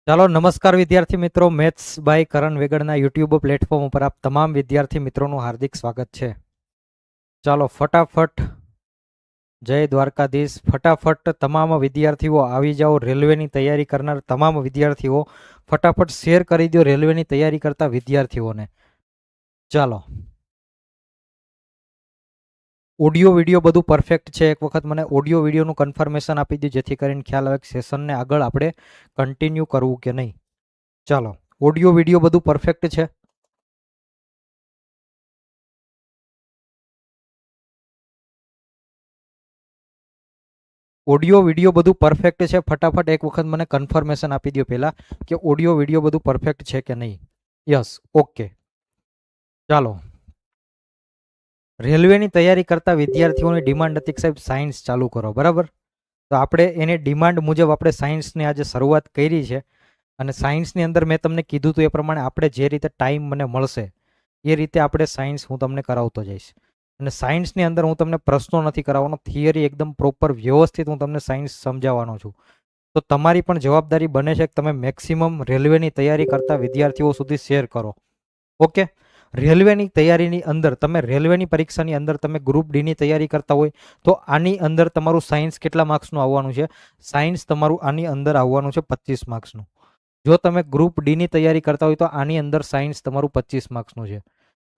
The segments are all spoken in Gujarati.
ચાલો નમસ્કાર વિદ્યાર્થી મિત્રો, મેથ્સ બાય કરણ વેગડના યુટ્યુબ પ્લેટફોર્મ ઉપર આપ તમામ વિદ્યાર્થી મિત્રોનું હાર્દિક સ્વાગત છે. ચાલો ફટાફટ જય દ્વારકાધીશ, ફટાફટ તમામ વિદ્યાર્થીઓ આવી જાઓ. રેલવેની તૈયારી કરનાર તમામ વિદ્યાર્થીઓ ફટાફટ શેર કરી દો રેલવેની તૈયારી કરતા વિદ્યાર્થીઓને. ચાલો ઓડિયો વિડીયો બધું પરફેક્ટ છે. એક વખત મને ઓડિયો વિડીયોનું કન્ફર્મેશન આપી દો જેથી કરીને ખ્યાલ આવે કે સેશનને આગળ આપણે કન્ટિન્યુ કરવું કે નહીં. ચાલો ઓડિયો વિડીયો બધું પરફેક્ટ છે. ઓડિયો વિડીયો બધું પરફેક્ટ છે. ફટાફટ એક વખત મને કન્ફર્મેશન આપી દો પહેલાં કે ઓડિયો વિડીયો બધું પરફેક્ટ છે કે નહીં. Yes, okay. ચાલો રેલવેની તૈયારી કરતા વિદ્યાર્થીઓની ડિમાન્ડ હતી કે સાહેબ સાયન્સ ચાલુ કરો, બરાબર. તો આપણે એની ડિમાન્ડ મુજબ આપણે સાયન્સની આજે શરૂઆત કરી છે. અને સાયન્સની અંદર મેં તમને કીધું હતું એ પ્રમાણે આપણે જે રીતે ટાઈમ મને મળશે એ રીતે આપણે સાયન્સ હું તમને કરાવતો જઈશ. અને સાયન્સની અંદર હું તમને પ્રશ્નો નથી કરાવવાનો, થિયરી એકદમ પ્રોપર વ્યવસ્થિત હું તમને સાયન્સ સમજાવવાનો છું. તો તમારી પણ જવાબદારી બને છે કે તમે મેક્સિમમ રેલવેની તૈયારી કરતા વિદ્યાર્થીઓ સુધી શેર કરો. ઓકે. રેલવેની તૈયારીની અંદર તમે રેલવેની પરીક્ષાની અંદર તમે ગ્રુપ ડીની તૈયારી કરતા હોય તો આની અંદર તમારું સાયન્સ કેટલા માર્ક્સનું આવવાનું છે? સાયન્સ તમારું આની અંદર આવવાનું છે 25 માર્ક્સનું. જો તમે ગ્રુપ ડીની તૈયારી કરતા હોય તો આની અંદર સાયન્સ તમારું 25 માર્ક્સનું છે.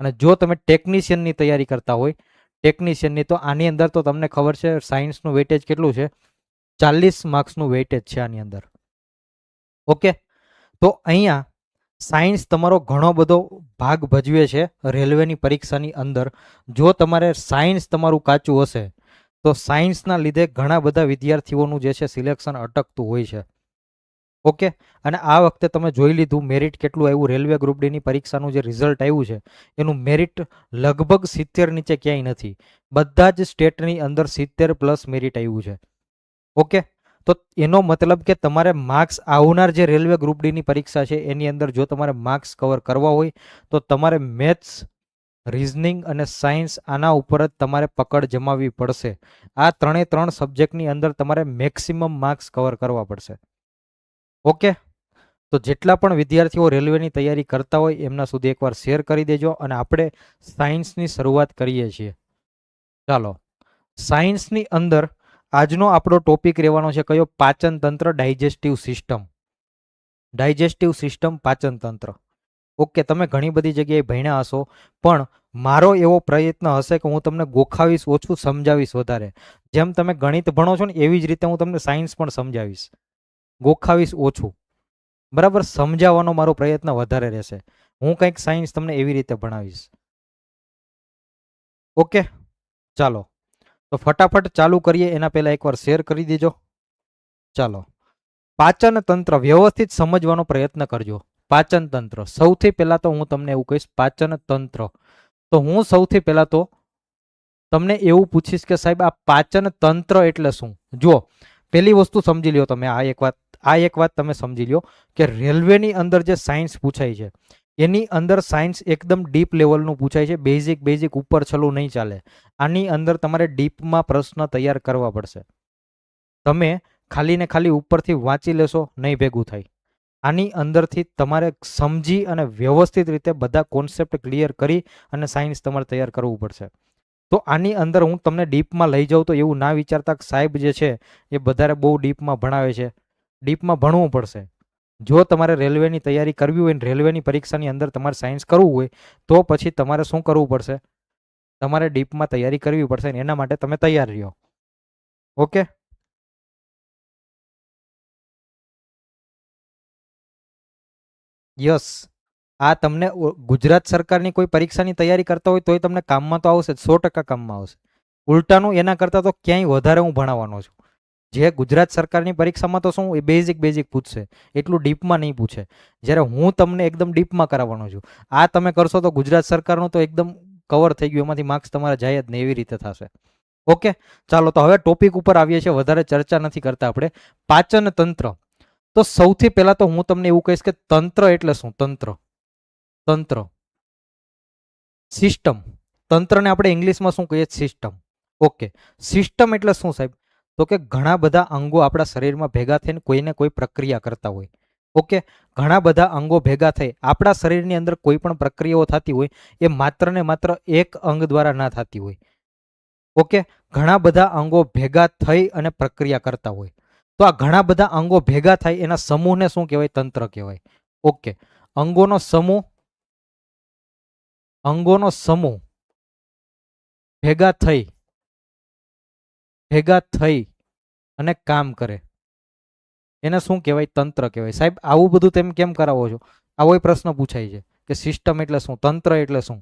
અને જો તમે ટેકનિશિયનની તૈયારી કરતા હોય ટેકનિશિયનની તો આની અંદર તો તમને ખબર છે સાયન્સનું વેટેજ કેટલું છે? 40 માર્ક્સનું વેટેજ છે આની અંદર. ઓકે. તો અહીંયા સાયન્સ તમારો ઘણો બધો ભાગ ભજવે છે રેલવેની પરીક્ષાની અંદર. જો તમારે સાયન્સ તમારું કાચું હશે તો સાયન્સના લીધે ઘણા બધા વિદ્યાર્થીઓનું જે છે સિલેક્શન અટકતું હોય છે. ઓકે. અને આ વખતે તમે જોઈ લીધું મેરિટ કેટલું આવ્યું. રેલવે ગ્રુપ ડીની પરીક્ષાનું જે રિઝલ્ટ આવ્યું છે એનું મેરિટ લગભગ 70 નીચે ક્યાંય નથી. બધા જ સ્ટેટની અંદર 70+ મેરિટ આવ્યું છે. ઓકે. તો એનો મતલબ કે તમારે માર્ક્સ આવનાર જે રેલવે ગ્રુપ ડીની પરીક્ષા છે એની અંદર જો તમારે માર્ક્સ કવર કરવા હોય તો તમારે મેથ્સ, રિઝનિંગ અને સાયન્સ આના ઉપર જ તમારે પકડ જમાવવી પડશે. આ ત્રણ સબ્જેક્ટની અંદર તમારે મેક્સિમમ માર્ક્સ કવર કરવા પડશે. ઓકે. તો જેટલા પણ વિદ્યાર્થીઓ રેલવેની તૈયારી કરતા હોય એમના સુધી એકવાર શેર કરી દેજો. અને આપણે સાયન્સની શરૂઆત કરીએ છીએ. ચાલો સાયન્સની અંદર આજનો આપણો ટોપિક રહેવાનો છે કયો? પાચન તંત્ર, ડાયજેસ્ટિવ સિસ્ટમ. ડાયજેસ્ટિવ સિસ્ટમ, પાચન તંત્ર. ઓકે. તમે ઘણી બધી જગ્યાએ ભણ્યા હશો પણ મારો એવો પ્રયત્ન હશે કે હું તમને ગોખાવીશ ઓછું, સમજાવીશ વધારે. જેમ તમે ગણિત ભણો છો ને એવી જ રીતે હું તમને સાયન્સ પણ સમજાવીશ. ગોખાવીશ ઓછું, બરાબર. સમજાવવાનો મારો પ્રયત્ન વધારે રહેશે. હું કંઈક સાયન્સ તમને એવી રીતે ભણાવીશ. ઓકે. ચાલો તો ફટાફટ ચાલુ કરીએ. એના પહેલાં એકવાર શેર કરી દેજો. ચાલો પાચન તંત્ર વ્યવસ્થિત સમજવાનો પ્રયત્ન કરજો. પાચન તંત્ર સૌથી પહેલાં તો હું તમને એવું કહીશ પાચન તંત્ર. તો હું સૌથી પહેલાં તો તમને એવું પૂછીશ કે સાહેબ આ પાચન તંત્ર એટલે શું? જુઓ, પહેલી વસ્તુ સમજી લ્યો તમે. આ એક વાત તમે સમજી લ્યો કે રેલવેની અંદર જે સાયન્સ પૂછાય છે એની અંદર સાયન્સ એકદમ ડીપ લેવલનું પૂછાય છે. બેઝિક ઉપર છલું નહીં ચાલે. આની અંદર તમારે ડીપમાં પ્રશ્ન તૈયાર કરવા પડશે. તમે ખાલી ને ખાલી ઉપરથી વાંચી લેશો નહીં ભેગું થાય. આની અંદરથી તમારે સમજી અને વ્યવસ્થિત રીતે બધા કોન્સેપ્ટ ક્લિયર કરી અને સાયન્સ તમારે તૈયાર કરવું પડશે. તો આની અંદર હું તમને ડીપમાં લઈ જાઉં તો એવું ના વિચારતા કે સાહેબ જે છે એ વધારે બહુ ડીપમાં ભણાવે છે. ડીપમાં ભણવું પડશે. જો તમારે રેલવેની તૈયારી કરવી હોય ને રેલવેની પરીક્ષાની અંદર તમારે સાયન્સ કરવું હોય તો પછી તમારે શું કરવું પડશે? તમારે ડીપમાં તૈયારી કરવી પડશે ને એના માટે તમે તૈયાર રહ્યો. ઓકે. યસ. આ તમને ગુજરાત સરકારની કોઈ પરીક્ષાની તૈયારી કરતા હોય તોય તમને કામમાં તો આવશે, 100% કામમાં આવશે. ઉલટાનું એના કરતાં તો ક્યાંય વધારે હું ભણાવવાનો છું. જે ગુજરાત સરકારની પરીક્ષામાં તો શું એ બેઝિક પૂછશે, એટલું ડીપમાં નહીં પૂછે. જ્યારે હું તમને એકદમ ડીપમાં કરાવવાનો છું. આ તમે કરશો તો ગુજરાત સરકારનું તો એકદમ કવર થઈ ગયું, એમાંથી માર્ક્સ તમારે જાય જ નહીં એવી રીતે થશે. ઓકે. ચાલો તો હવે ટોપિક ઉપર આવીએ છીએ. વધારે ચર્ચા નથી કરતા આપણે. પાચન તંત્ર. તો સૌથી પહેલા તો હું તમને એવું કહીશ કે તંત્ર એટલે શું? તંત્ર સિસ્ટમ. તંત્રને આપણે ઇંગ્લિશમાં શું કહીએ? સિસ્ટમ. ઓકે. સિસ્ટમ એટલે શું સાહેબ? તો કે ઘણા બધા અંગો આપણા શરીરમાં ભેગા થઈને કોઈને કોઈ પ્રક્રિયા કરતા હોય. ઓકે, ઘણા બધા અંગો ભેગા થઈ આપણા શરીરની અંદર કોઈ પણ પ્રક્રિયાઓ થતી હોય એ માત્ર ને માત્ર એક અંગ દ્વારા ના થતી હોય. ઓકે, ઘણા બધા અંગો ભેગા થઈ અને પ્રક્રિયા કરતા હોય. તો આ ઘણા બધા અંગો ભેગા થાય એના સમૂહને શું કહેવાય? તંત્ર કહેવાય. ઓકે, અંગોનો સમૂહ, અંગોનો સમૂહ ભેગા થઈ અને કામ કરે એને શું કહેવાય? તંત્ર કહેવાય. સાહેબ આવું બધું તેમ કેમ કરાવો છો? આવો પ્રશ્ન પૂછાય છે કે સિસ્ટમ એટલે શું, તંત્ર એટલે શું,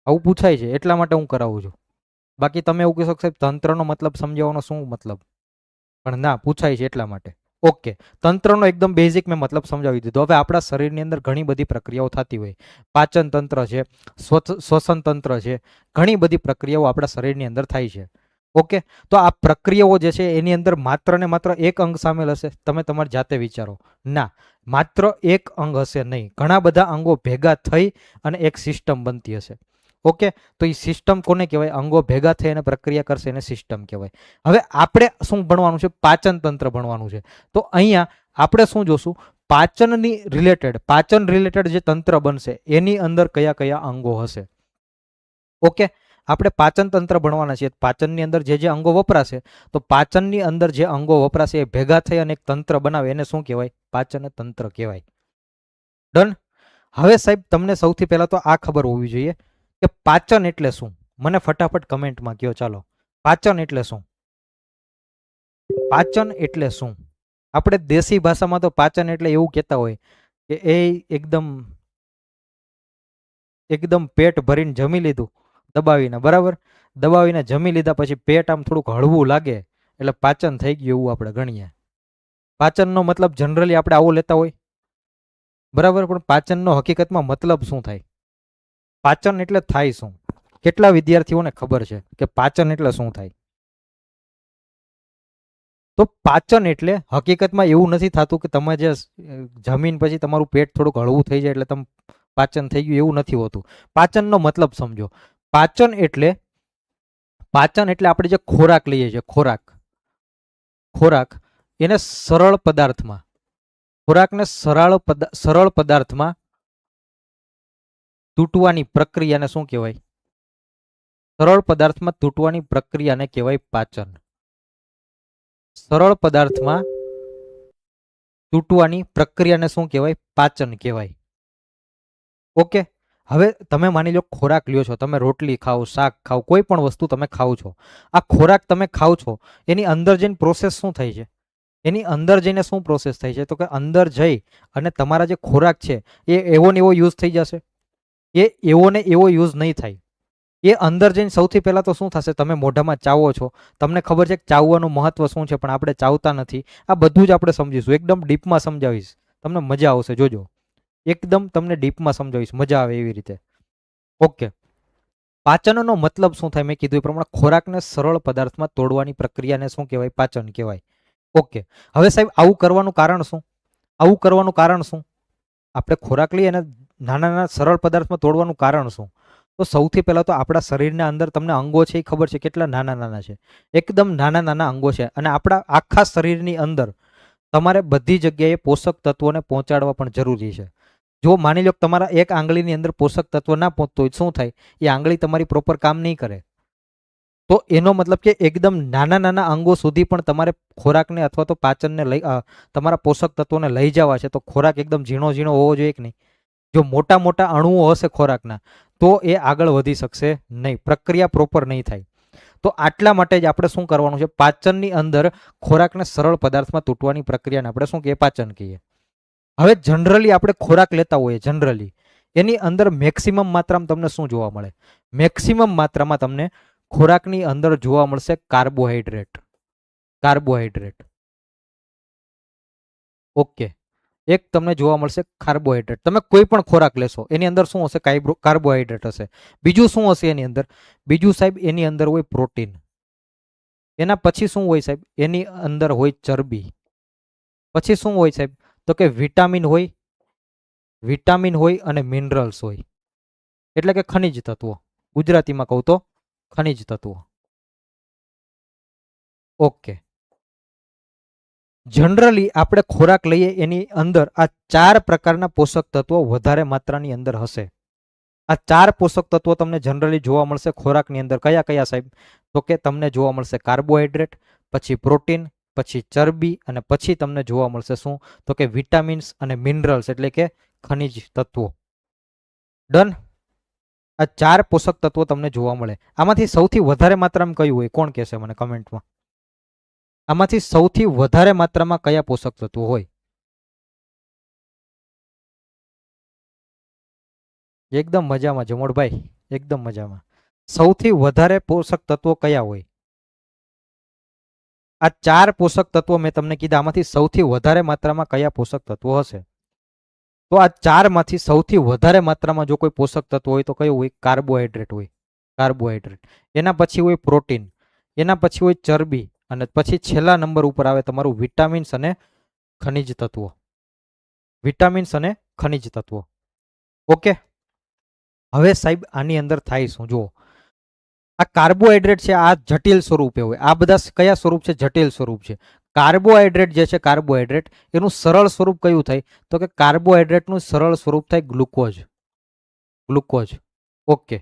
આવું પૂછાય છે એટલા માટે હું કરાવું છું. બાકી તમે એવું કહેશો કે સાહેબ તંત્રનો મતલબ સમજાવવાનો શું મતલબ? પણ ના, પૂછાય છે એટલા માટે. ઓકે, તંત્રનો એકદમ બેઝિક મેં મતલબ સમજાવી દીધો. હવે આપણા શરીરની અંદર ઘણી બધી પ્રક્રિયાઓ થતી હોય. પાચન તંત્ર છે, શ્વસન તંત્ર છે, ઘણી બધી પ્રક્રિયાઓ આપણા શરીરની અંદર થાય છે. ઓકે, તો આ પ્રક્રિયાઓ જે છે એની અંદર માત્ર ને માત્ર એક અંગ સામેલ હશે? તમે તમારી જાતે વિચારો. ના, માત્ર એક અંગ હશે નહીં, ઘણા બધા અંગો ભેગા થઈ અને એક સિસ્ટમ બનતી હશે. ઓકે, તો એ સિસ્ટમ કોને કહેવાય? અંગો ભેગા થઈ અને પ્રક્રિયા કરશે એને સિસ્ટમ કહેવાય. હવે આપણે શું ભણવાનું છે? પાચન તંત્ર ભણવાનું છે. તો અહીંયા આપણે શું જોશું? પાચનની રિલેટેડ, પાચન રિલેટેડ જે તંત્ર બનશે એની અંદર કયા કયા અંગો હશે. ઓકે, આપણે પાચન તંત્ર ભણવાના છીએ. પાચનની અંદર જે જે અંગો વપરાશે, તો પાચનની અંદર જે અંગો વપરાશે એ ભેગા થઈ અને એક તંત્ર બનાવે એને શું કહેવાય? પાચન તંત્ર કહેવાય. ડન. હવે સાહેબ તમને સૌથી પહેલા તો આ ખબર હોવી જોઈએ કે પાચન એટલે શું. મને ફટાફટ કમેન્ટમાં કહો. ચાલો, પાચન એટલે શું? પાચન એટલે શું? આપણે દેશી ભાષામાં તો પાચન એટલે એવું કહેતા હોય કે એ એકદમ પેટ ભરીને જમી લીધું દબાવીને, બરાબર? દબાવીને જમી લીધા પછી પેટ આમ થોડુંક હળવું લાગે એટલે પાચન થઈ ગયું એવું આપણે ગણીએ. પાચનનો મતલબ જનરલી આપણે આવો લેતા હોય, બરાબર? પણ પાચનનો હકીકતમાં મતલબ શું થાય? પાચન એટલે થાય શું? કેટલા વિદ્યાર્થીઓને ખબર છે કે પાચન એટલે શું થાય? તો પાચન એટલે હકીકતમાં એવું નથી થતું કે તમે જે જમીન પછી તમારું પેટ થોડુંક હળવું થઈ જાય એટલે તમે પાચન થઈ ગયું, એવું નથી હોતું. પાચનનો મતલબ સમજો. પાચન એટલે આપણે જે ખોરાક લઈએ છીએ, ખોરાક એને સરળ પદાર્થમાં, ખોરાકને સરળ પદાર્થમાં તૂટવાની પ્રક્રિયાને શું કહેવાય? સરળ પદાર્થમાં તૂટવાની પ્રક્રિયાને કહેવાય પાચન. સરળ પદાર્થમાં તૂટવાની પ્રક્રિયાને શું કહેવાય? પાચન કહેવાય. ઓકે, હવે તમે માની લો ખોરાક લ્યો છો, તમે રોટલી ખાઓ, શાક ખાઓ, કોઈ પણ વસ્તુ તમે ખાઓ છો. આ ખોરાક તમે ખાઓ છો એની અંદર જઈને પ્રોસેસ શું થાય છે? એની અંદર જઈને શું પ્રોસેસ થાય છે? તો કે અંદર જઈ અને તમારા જે ખોરાક છે એ એવો ને એવો યુઝ થઈ જશે? એ એવો ને એવો યુઝ નહીં થાય. એ અંદર જઈને સૌથી પહેલા તો શું થશે? તમે મોઢામાં ચાવો છો, તમને ખબર છે કે ચાવવાનું મહત્વ શું છે, પણ આપણે ચાવતા નથી. આ બધું જ આપણે સમજીશું, એકદમ ડીપમાં સમજાવીશ, તમને મજા આવશે, જોજો. એકદમ તમને ડીપમાં સમજાવીશ, મજા આવે એવી રીતે. ઓકે, પાચનનો મતલબ શું થાય? મેં કીધું એ પ્રમાણે ખોરાકને સરળ પદાર્થમાં તોડવાની પ્રક્રિયાને શું કહેવાય? પાચન કહેવાય. ઓકે, હવે સાહેબ આવું કરવાનું કારણ શું? આવું કરવાનું કારણ શું? આપણે ખોરાક લઈએ અને નાના નાના સરળ પદાર્થમાં તોડવાનું કારણ શું? તો સૌથી પહેલા તો આપણા શરીરના અંદર તમને અંગો છે એ ખબર છે કેટલા નાના નાના છે? એકદમ નાના નાના અંગો છે. અને આપણા આખા શરીરની અંદર તમારે બધી જગ્યાએ પોષક તત્વોને પહોંચાડવા પણ જરૂરી છે. જો માની લો કે તમારા એક આંગળીની અંદર પોષક તત્વ ના પહોંચતો હોય, શું થાય? એ આંગળી તમારી પ્રોપર કામ નહીં કરે. તો એનો મતલબ કે એકદમ નાના નાના અંગો સુધી પણ તમારે ખોરાકને અથવા તો પાચનને તમારા પોષક તત્વોને લઈ જવા છે, તો ખોરાક એકદમ ઝીણો ઝીણો હોવો જોઈએ કે નહીં? જો મોટા મોટા અણુઓ હશે ખોરાકના તો એ આગળ વધી શકશે નહીં, પ્રક્રિયા પ્રોપર નહીં થાય. તો આટલા માટે જ આપણે શું કરવાનું છે? પાચનની અંદર ખોરાકને સરળ પદાર્થમાં તૂટવાની પ્રક્રિયાને આપણે શું કહીએ? પાચન કહીએ. હવે જનરલી આપણે ખોરાક લેતા હોઈએ, જનરલી એની અંદર મેક્સિમમ માત્રામાં તમને શું જોવા મળે? મેક્સિમમ માત્રામાં તમને ખોરાકની અંદર જોવા મળશે કાર્બોહાઈડ્રેટ. કાર્બોહાઈડ્રેટ. ઓકે, એક તમને જોવા મળશે કાર્બોહાઈડ્રેટ. તમે કોઈ પણ ખોરાક લેશો એની અંદર શું હશે? કાર્બોહાઈડ્રેટ હશે. બીજું શું હશે એની અંદર? બીજું સાહેબ એની અંદર હોય પ્રોટીન. એના પછી શું હોય સાહેબ? એની અંદર હોય ચરબી. પછી શું હોય સાહેબ? તો કે વિટામિન હોય, અને મિનરલ્સ હોય, એટલે કે ખનિજ તત્વો. ગુજરાતીમાં કહું તો ખનિજ તત્વો. ઓકે, જનરલી આપણે ખોરાક લઈએ એની અંદર આ 4 પ્રકારના પોષક તત્વો વધારે માત્રાની અંદર હશે. આ 4 પોષક તત્વો તમને જનરલી જોવા મળશે ખોરાકની અંદર. કયા કયા સાહેબ? તો કે તમને જોવા મળશે કાર્બોહાઈડ્રેટ, પછી પ્રોટીન, પછી ચરબી અને પછી તમને જોવા મળશે શું? તો કે વિટામિન્સ અને મિનરલ્સ એટલે કે ખનિજ તત્વો. ડન. આ 4 પોષક તત્વો તમને જોવા મળે. આમાંથી સૌથી વધારે માત્રામાં કયું હોય? કોણ કહેશે મને કમેન્ટમાં? આમાંથી સૌથી વધારે માત્રામાં કયા પોષક તત્વો હોય? એકદમ મજામાં જમોડભાઈ, એકદમ મજામાં. સૌથી વધારે પોષક તત્વો કયા હોય? આ 4 પોષક તત્વો મેં તમને કીધા, આમાંથી સૌથી વધારે માત્રામાં કયા પોષક તત્વો હશે? તો આ 4 માંથી સૌથી વધારે માત્રામાં જો કોઈ પોષક તત્વ હોય તો કયું હોય? કાર્બોહાઈડ્રેટ હોય. કાર્બોહાઈડ્રેટ. એના પછી હોય પ્રોટીન, એના પછી હોય ચરબી અને પછી છેલ્લા નંબર ઉપર આવે તમારું વિટામિન્સ અને ખનિજ તત્વો. વિટામિન્સ અને ખનિજ તત્વો. ઓકે. હવે સાહેબ આની અંદર થાય શું? જુઓ, આ કાર્બોહાઈડ્રેટ છે, આ જટિલ સ્વરૂપે હોય. આ બધા કયા સ્વરૂપ છે? જટિલ સ્વરૂપ છે. કાર્બોહાઈડ્રેટ જે છે, કાર્બોહાઈડ્રેટ એનું સરળ સ્વરૂપ કયું થાય? તો કે કાર્બોહાઈડ્રેટનું સરળ સ્વરૂપ થાય ગ્લુકોઝ. ગ્લુકોઝ. ઓકે.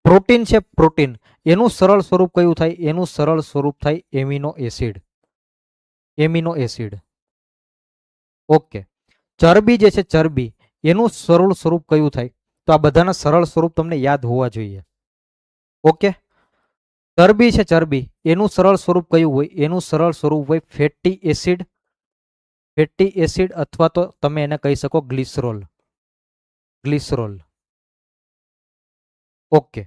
પ્રોટીન છે, પ્રોટીન એનું સરળ સ્વરૂપ કયું થાય? એનું સરળ સ્વરૂપ થાય amino acid. Amino acid. Okay. ચરબી જે છે, ચરબી એનું સરળ સ્વરૂપ કયું થાય? તો આ બધાના સરળ સ્વરૂપ તમને યાદ હોવા જોઈએ. ઓકે. ચરબી છે, ચરબી એનું સરળ સ્વરૂપ કયું હોય? એનું સરળ સ્વરૂપ હોય ફેટી એસિડ. ફેટી એસિડ અથવા તો તમે એને કહી શકો ગ્લિસરોલ. ગ્લિસરોલ. ઓકે.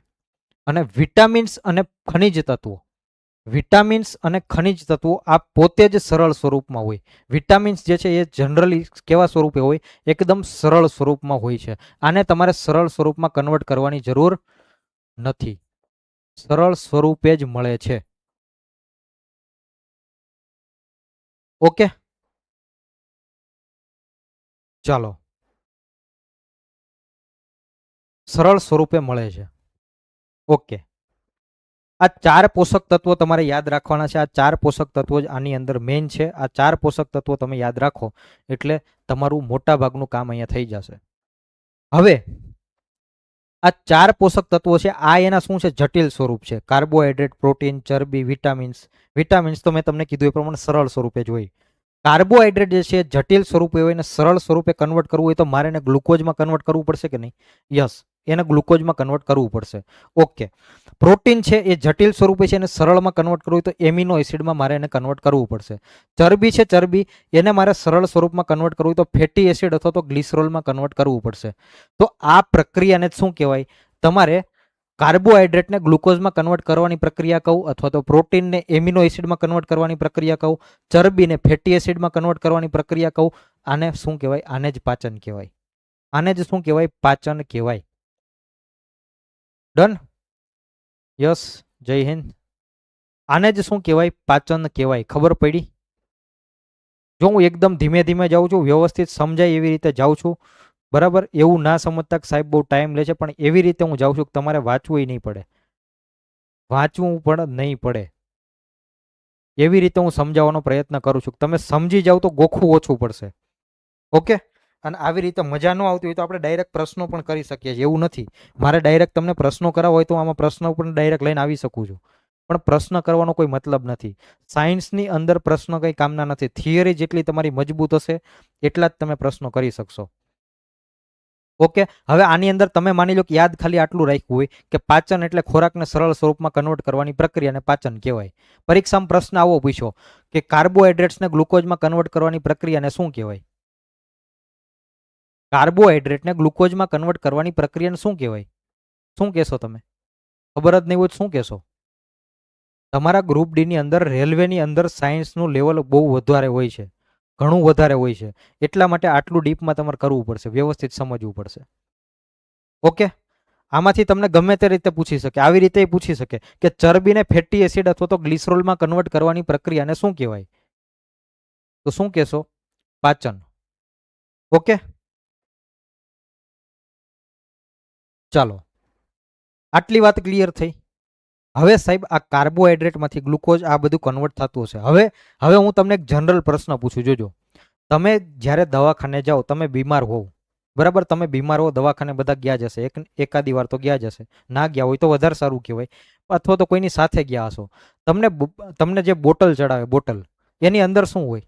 અને વિટામિન્સ અને ખનિજ તત્વો, વિટામિન્સ અને ખનિજ તત્વો આ પોતે જ સરળ સ્વરૂપમાં હોય. વિટામિન્સ જે છે એ જનરલી કેવા સ્વરૂપે હોય? એકદમ સરળ સ્વરૂપમાં હોય છે. આને તમારે સરળ સ્વરૂપમાં કન્વર્ટ કરવાની જરૂર નથી, સરળ સ્વરૂપે જ મળે છે. ઓકે, ચાલો, સરળ સ્વરૂપે મળે છે. ઓકે. આ 4 પોષક તત્વો તમારે યાદ રાખવાના છે. આ 4 પોષક તત્વો જ આની અંદર મેઇન છે. આ 4 પોષક તત્વો તમે યાદ રાખો એટલે તમારું મોટા ભાગનું કામ અહીંયા થઈ જશે. હવે આ 4 પોષક તત્વો છે, આ એના શું છે? જટિલ સ્વરૂપ છે. કાર્બોહાઈડ્રેટ, પ્રોટીન, ચરબી, વિટામિન્સ. વિટામિન્સ તો મેં તમને કીધું એ પ્રમાણે સરળ સ્વરૂપે જ હોય. કાર્બોહાઈડ્રેટ જે છે જટિલ સ્વરૂપે હોય ને સરળ સ્વરૂપે કન્વર્ટ કરવું હોય તો મારે એને ગ્લુકોઝમાં કન્વર્ટ કરવું પડશે કે નહીં? યસ, એને ગ્લુકોઝમાં કન્વર્ટ કરવું પડશે. ઓકે. પ્રોટીન છે એ જટિલ સ્વરૂપે છે, એને સરળમાં કન્વર્ટ કરવું હોય તો એમિનો એસિડમાં મારે એને કન્વર્ટ કરવું પડશે. ચરબી છે, ચરબી એને મારે સરળ સ્વરૂપમાં કન્વર્ટ કરવું હોય તો ફેટી એસિડ અથવા તો ગ્લિસરોલમાં કન્વર્ટ કરવું પડશે. તો આ પ્રક્રિયાને શું કહેવાય? તમારે કાર્બોહાઈડ્રેટને ગ્લુકોઝમાં કન્વર્ટ કરવાની પ્રક્રિયા કહું અથવા તો પ્રોટીનને એમિનો એસિડમાં કન્વર્ટ કરવાની પ્રક્રિયા કહું, ચરબીને ફેટી એસિડમાં કન્વર્ટ કરવાની પ્રક્રિયા કહું. આને શું કહેવાય? આને જ પાચન કહેવાય. આને જ શું કહેવાય? પાચન કહેવાય. ડન. યસ, જય હિન્દ. આને જ શું કહેવાય? પાચન કહેવાય. ખબર પડી? જો હું એકદમ ધીમે ધીમે જાઉં છું, વ્યવસ્થિત સમજાય એવી રીતે જાઉં છું, બરાબર? એવું ના સમજતા કે સાહેબ બહુ ટાઈમ લે છે, પણ એવી રીતે હું જાઉં છું કે તમારે વાંચવું નહીં પડે. વાંચવું પણ નહીં પડે એવી રીતે હું સમજાવવાનો પ્રયત્ન કરું છું. તમે સમજી જાવ તો ગોખવું ઓછું પડશે. ઓકે. અને આવી રીતે મજા ન આવતી હોય તો આપણે ડાયરેક્ટ પ્રશ્નો પણ કરી શકીએ છીએ. એવું નથી મારે ડાયરેક્ટ તમને પ્રશ્નો કરાવો હોય તો આમાં પ્રશ્નો પણ ડાયરેક્ટ લઈને આવી શકું છું, પણ પ્રશ્ન કરવાનો કોઈ મતલબ નથી. સાયન્સની અંદર પ્રશ્ન કંઈ કામના નથી. થિયરી જેટલી તમારી મજબૂત હશે એટલા જ તમે પ્રશ્નો કરી શકશો. ઓકે. હવે આની અંદર તમે માની લો કે યાદ ખાલી આટલું રાખ્યું હોય કે પાચન એટલે ખોરાકને સરળ સ્વરૂપમાં કન્વર્ટ કરવાની પ્રક્રિયાને પાચન કહેવાય. પરીક્ષામાં પ્રશ્ન આવો પૂછ્યો કે કાર્બોહાઈડ્રેટ્સને ગ્લુકોઝમાં કન્વર્ટ કરવાની પ્રક્રિયાને શું કહેવાય? કાર્બોહાઈડ્રેટને ગ્લુકોઝમાં કન્વર્ટ કરવાની પ્રક્રિયાને શું કહેવાય? શું કહેશો તમે? ખબર જ નહીં હોય શું કહેશો? તમારા ગ્રુપ ડીની અંદર રેલવેની અંદર સાયન્સનું લેવલ બહુ વધારે હોય છે, ઘણું વધારે હોય છે. એટલા માટે આટલું ડીપમાં તમારે કરવું પડશે, વ્યવસ્થિત સમજવું પડશે. ઓકે. આમાંથી તમને ગમે તે રીતે પૂછી શકે. આવી રીતે પૂછી શકે કે ચરબીને ફેટી એસિડ અથવા તો ગ્લિસરોલમાં કન્વર્ટ કરવાની પ્રક્રિયાને શું કહેવાય? તો શું કહેશો? પાચન. ઓકે. ચાલો, આટલી વાત ક્લિયર થઈ. હવે સાહેબ આ કાર્બોહાઈડ્રેટમાંથી ગ્લુકોઝ આ બધું કન્વર્ટ થતું હશે. હવે હું તમને એક જનરલ પ્રશ્ન પૂછું, જોજો. તમે જ્યારે દવાખાને જાઓ, તમે બીમાર હોવ, બરાબર, તમે બીમાર હો, દવાખાને બધા ગયા જ હશે, એકાદી વાર તો ગયા જ હશે. ના ગયા હોય તો વધારે સારું કહેવાય, અથવા તો કોઈની સાથે ગયા હશો. તમને જે બોટલ ચડાવે, બોટલ, એની અંદર શું હોય?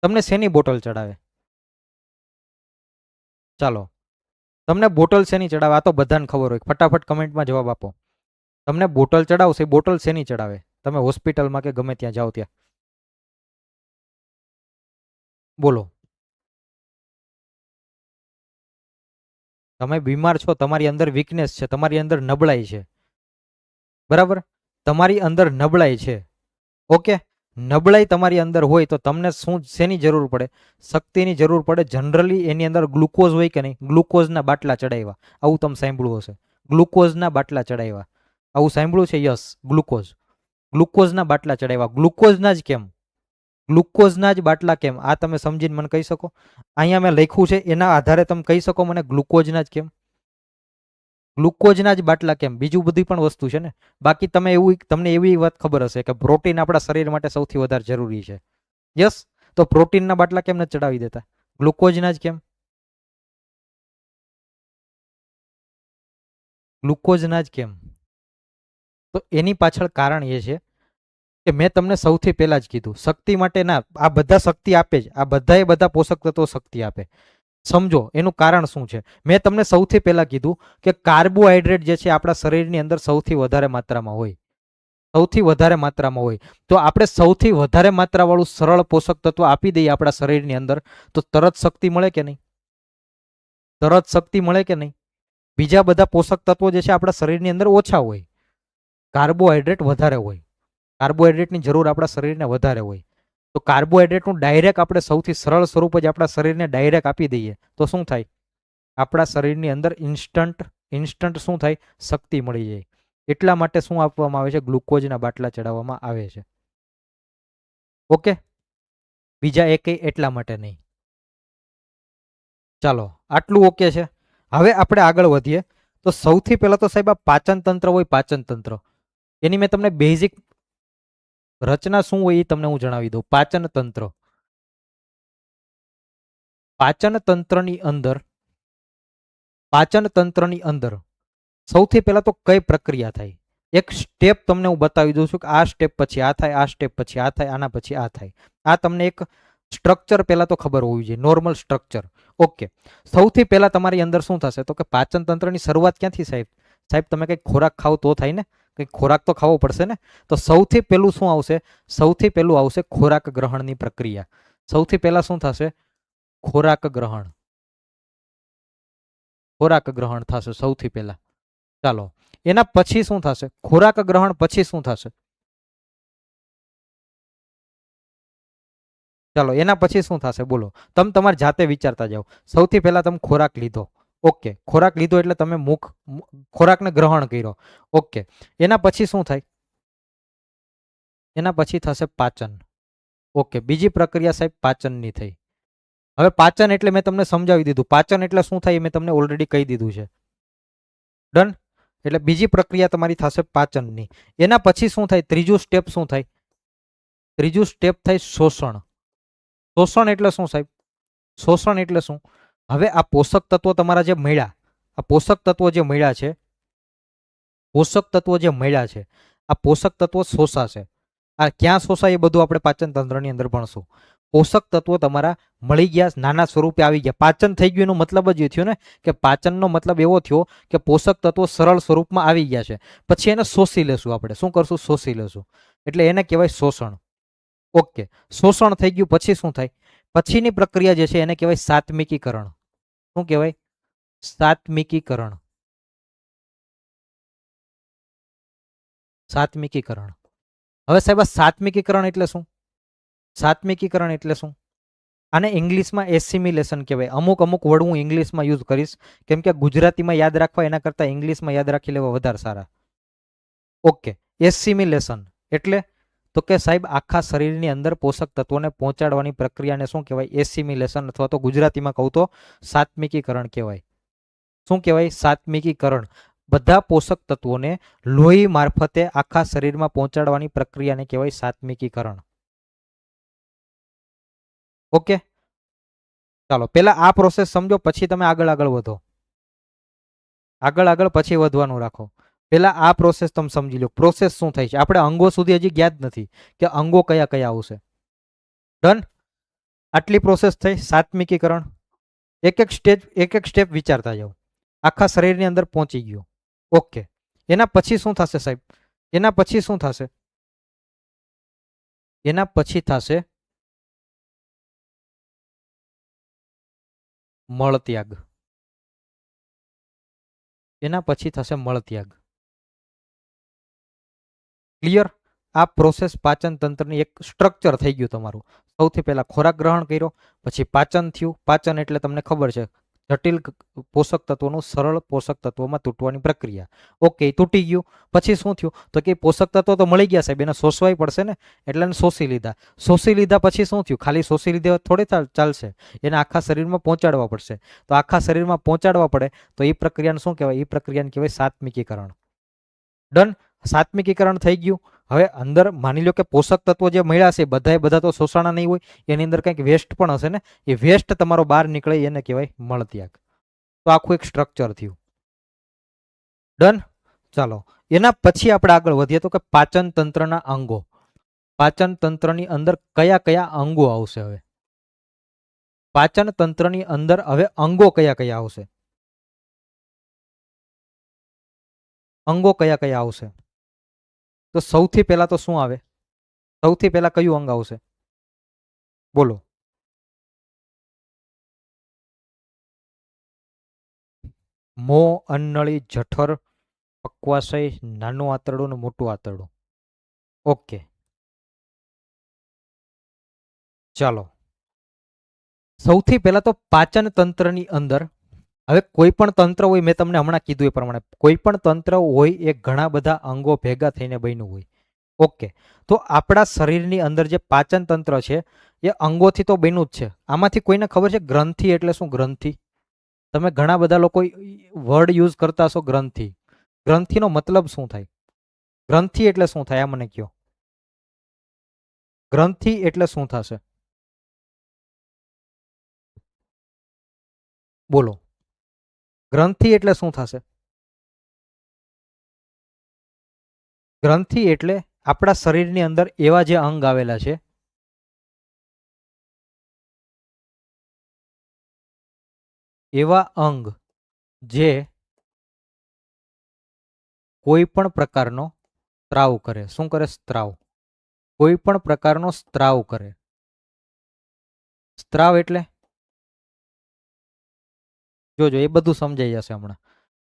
તમને શેની બોટલ ચડાવે? ચાલો, તમને બોટલ શેની ચડાવે? આ તો બધાને ખબર હોય, ફટાફટ કમેન્ટમાં જવાબ આપો. તમને બોટલ ચડાવશે, બોટલ શેની ચડાવે? તમે હોસ્પિટલમાં કે ગમે ત્યાં જાઓ ત્યાં બોલો. તમે બીમાર છો, તમારી અંદર વીકનેસ છે, તમારી અંદર નબળાઈ છે, બરાબર, તમારી અંદર નબળાઈ છે. ઓકે, નબળાઈ તમારી અંદર હોય તો તમને શેની જરૂર પડે? શક્તિની જરૂર પડે. જનરલી એની અંદર ગ્લુકોઝ હોય કે નહીં? ગ્લુકોઝના બાટલા ચડાવ્યા, આવું તમે સાંભળ્યું હશે. ગ્લુકોઝના બાટલા ચડાવ્યા, આવું સાંભળ્યું છે? યસ, ગ્લુકોઝના બાટલા ચડાવ્યા. ગ્લુકોઝના જ કેમ? ગ્લુકોઝના જ બાટલા કેમ? આ તમે સમજીને મને કહી શકો? અહીંયા મેં લખ્યું છે એના આધારે તમે કહી શકો મને ગ્લુકોઝના જ કેમ? ગ્લુકોઝના જ બાટલા કેમ? બીજું બધી પણ વસ્તુ છે ને. બાકી તમને એવી વાત ખબર હશે કે પ્રોટીન આપણા શરીર માટે સૌથી વધારે જરૂરી છે. યસ, તો પ્રોટીનના બાટલા કેમ નથી ચડાવી દેતા? ગ્લુકોઝના જ કેમ? ગ્લુકોઝના જ કેમ? તો એની પાછળ કારણ એ છે કે મેં તમને સૌથી પહેલા જ કીધું, શક્તિ માટે ના, આ બધા શક્તિ આપે જ, આ બધા પોષક તત્વો શક્તિ આપે. સમજો એનું કારણ શું છે. મેં તમને સૌથી પહેલા કીધું કે કાર્બોહાઈડ્રેટ જે છે આપણા શરીરની અંદર સૌથી વધારે માત્રામાં હોય, સૌથી વધારે માત્રામાં હોય. તો આપણે સૌથી વધારે માત્રાવાળું સરળ પોષક તત્વ આપી દઈએ આપણા શરીરની અંદર, તો તરત શક્તિ મળે કે નહીં? તરત શક્તિ મળે કે નહીં? બીજા બધા પોષક તત્વો જે છે આપણા શરીરની અંદર ઓછા હોય, કાર્બોહાઈડ્રેટ વધારે હોય. કાર્બોહાઈડ્રેટની જરૂર આપણા શરીરને વધારે હોય. તો કાર્બોહાઈડ્રેટનું ડાયરેક્ટ આપણે સૌથી સરળ સ્વરૂપ જ આપણા શરીરને ડાયરેક્ટ આપી દઈએ તો શું થાય? આપણા શરીરની અંદર ઇન્સ્ટન્ટ શું થાય? શક્તિ મળી જાય. એટલા માટે શું આપવામાં આવે છે? ગ્લુકોઝના બાટલા ચડાવવામાં આવે છે. ઓકે, બીજા એકેય એટલા માટે નહીં. ચાલો, આટલું ઓકે છે. હવે આપણે આગળ વધીએ. તો સૌથી પહેલા તો સાહેબ આ પાચન તંત્ર હોય, પાચન તંત્ર, એની મેં તમને બેઝિક રચના શું હોય એ તમને હું જણાવી દઉં. પાચન તંત્ર, પાચન તંત્રની અંદર સૌથી પહેલા તો કઈ પ્રક્રિયા થાય? એક સ્ટેપ તમને હું બતાવી દઉં છું કે આ સ્ટેપ પછી આ થાય, આ સ્ટેપ પછી આ થાય, આના પછી આ થાય. આ તમને એક સ્ટ્રક્ચર પહેલા તો ખબર હોવી જોઈએ, નોર્મલ સ્ટ્રક્ચર. ઓકે, સૌથી પહેલા તમારી અંદર શું થશે? તો કે પાચન તંત્રની શરૂઆત ક્યાંથી સાહેબ? સાહેબ તમે કંઈક ખોરાક ખાવ તો થાય ને, કંઈક ખોરાક તો ખાવો પડશે ને. તો સૌથી પહેલું શું આવશે? સૌથી પહેલું આવશે ખોરાક ગ્રહણની પ્રક્રિયા. સૌથી પહેલા શું થશે? ખોરાક ગ્રહણ થશે સૌથી પહેલા. ચાલો, એના પછી શું થશે? ખોરાક ગ્રહણ પછી શું થશે? ચાલો, એના પછી શું થશે બોલો? તમે તમારી જાતે વિચારતા જાઓ. સૌથી પહેલા તમે ખોરાક લીધો, ઓકે, ખોરાક લીધો એટલે તમે ખોરાકને ગ્રહણ કર્યો. ઓકે, એના પછી શું થાય? એના પછી થશે પાચન. ઓકે, બીજી પ્રક્રિયા સાહેબ પાચનની થઈ. હવે પાચન એટલે મેં તમને સમજાવી દીધું. પાચન એટલે શું થાય એ મેં તમને ઓલરેડી કહી દીધું છે. ડન. એટલે બીજી પ્રક્રિયા તમારી થશે પાચનની. એના પછી શું થાય? ત્રીજું સ્ટેપ શું થાય? ત્રીજું સ્ટેપ થાય શોષણ. શોષણ એટલે શું સાહેબ? શોષણ એટલે શું? હવે આ પોષક તત્વો તમારા જે મળ્યા, આ પોષક તત્વો જે મળ્યા છે, આ પોષક તત્વો શોષાશે. આ ક્યાં શોષાય એ બધું આપણે પાચન તંત્રની અંદર ભણશું. પોષક તત્વો તમારા મળી ગયા, નાના સ્વરૂપે આવી ગયા. પાચન થઈ ગયું એનો મતલબ જ એ થયો ને કે પાચનનો મતલબ એવો થયો કે પોષક તત્વો સરળ સ્વરૂપમાં આવી ગયા છે. પછી એને શોષી લેશું આપણે. શું કરશું? શોષી લેશું. એટલે એને કહેવાય શોષણ. ઓકે, શોષણ થઈ ગયું પછી શું થાય? પછીની પ્રક્રિયા જે છે એને કહેવાય સાત્મિકીકરણ. શું કહેવાય? સાત્મિકીકરણ. સાત્મિકીકરણ. હવે સાહેબ આ સાત્મિકીકરણ એટલે શું? સાત્મિકીકરણ એટલે શું? આને ઇંગ્લિશમાં એસિમિલેશન કહેવાય. અમુક વર્ડ હું ઇંગ્લિશમાં યુઝ કરીશ, કેમ કે ગુજરાતીમાં યાદ રાખવા એના કરતાં ઇંગ્લિશમાં યાદ રાખી લેવા વધારે સારા. ઓકે, એસિમિલેશન એટલે તો કે સાહેબ આખા શરીરની અંદર પોષક તત્વોને પહોંચાડવાની પ્રક્રિયાને શું કહેવાય? એસિમિલેશન, અથવા તો ગુજરાતીમાં કહું તો સાત્મિકીકરણ કહેવાય. શું કહેવાય? સાત્મિકીકરણ. બધા પોષક તત્વોને લોહી મારફતે આખા શરીરમાં પહોંચાડવાની પ્રક્રિયાને કહેવાય સાત્મિકીકરણ. ઓકે, ચાલો પહેલા આ પ્રોસેસ સમજો, પછી તમે આગળ વધો. આગળ પછી વધવાનું રાખો. પહેલા આ પ્રોસેસ તમે સમજી લો, પ્રોસેસ શું થાય છે. આપણે અંગો સુધી હજી ગયા જ નથી કે અંગો કયા કયા આવશે. ડન. આટલી પ્રોસેસ થઈ સાત્મિકીકરણ. એક એક સ્ટેપ વિચારતા જાઓ. આખા શરીરની અંદર પહોંચી ગયો. ઓકે, એના પછી શું થશે સાહેબ? એના પછી શું થશે? એના પછી થશે મળત્યાગ. એના પછી થશે મળત્યાગ. ક્લિયર? આ પ્રોસેસ પાચન તંત્રની એક સ્ટ્રક્ચર થઈ ગયું તમારું. સૌથી પહેલા ખોરાક ગ્રહણ કર્યો, પછી પાચન થયું. પાચન એટલે તમને ખબર છે જટિલ પોષક તત્વોનું સરળ પોષક તત્વોમાં તૂટવાની પ્રક્રિયા. ઓકે, તૂટી ગયું. પછી શું થયું? તો કે પોષક તત્વો તો મળી ગયા સાહેબ, એને શોષવાય પડશે ને, એટલે એને શોષી લીધા. શોષી લીધા પછી શું થયું? ખાલી શોષી લીધા થોડી ચાલશે, એને આખા શરીરમાં પહોંચાડવા પડશે. તો આખા શરીરમાં પહોંચાડવા પડે તો એ પ્રક્રિયાને શું કહેવાય? એ પ્રક્રિયાને કહેવાય સાત્મિકીકરણ. ડન. સાત્મિકીકરણ થઈ ગયું. હવે અંદર માની લો કે પોષક તત્વો જે મળ્યા છે બધા તો શોષાણા નહીં હોય, એની અંદર કંઈક વેસ્ટ પણ હશે ને, એ વેસ્ટ તમારો બહાર નીકળે એને કહેવાય મળત્યાગ. તો આખું એક સ્ટ્રક્ચર થયું. ડન. ચાલો એના પછી આપણે આગળ વધીએ તો કે પાચન તંત્રના અંગો. પાચન તંત્રની અંદર કયા કયા અંગો આવશે? હવે પાચન તંત્રની અંદર હવે અંગો કયા કયા આવશે? અંગો કયા કયા આવશે? તો સૌથી પહેલા તો શું આવે? સૌથી પહેલા કયું અંગ આવશે? બોલો. મોં, અન્નળી, જઠર, પક્વાશય, નાનું આંતરડું અને મોટું આંતરડું. ઓકે, ચાલો સૌથી પહેલા તો પાચન તંત્રની અંદર હવે કોઈ પણ તંત્ર હોય, મેં તમને હમણાં કીધું એ પ્રમાણે કોઈ પણ તંત્ર હોય એ ઘણા બધા અંગો ભેગા થઈને બન્યું હોય. ઓકે, તો આપણા શરીરની અંદર જે પાચન તંત્ર છે એ અંગોથી તો બન્યું જ છે. આમાંથી કોઈને ખબર છે ગ્રંથિ એટલે શું? ગ્રંથિ તમે ઘણા બધા લોકો વર્ડ યુઝ કરતા હશો, ગ્રંથિ. ગ્રંથિનો મતલબ શું થાય? ગ્રંથિ એટલે શું થાય? આ મને કહો. ગ્રંથિ એટલે શું થશે? બોલો. ગ્રંથિ એટલે શું થશે? ગ્રંથિ એટલે આપણા શરીરની અંદર એવા જે અંગ આવેલા છે, એવા અંગ જે કોઈ પણ પ્રકારનો સ્ત્રાવ કરે. શું કરે? સ્ત્રાવ. કોઈ પણ પ્રકારનો સ્ત્રાવ કરે. સ્ત્રાવ એટલે જોજો, એ બધું સમજાઈ જશે હમણાં.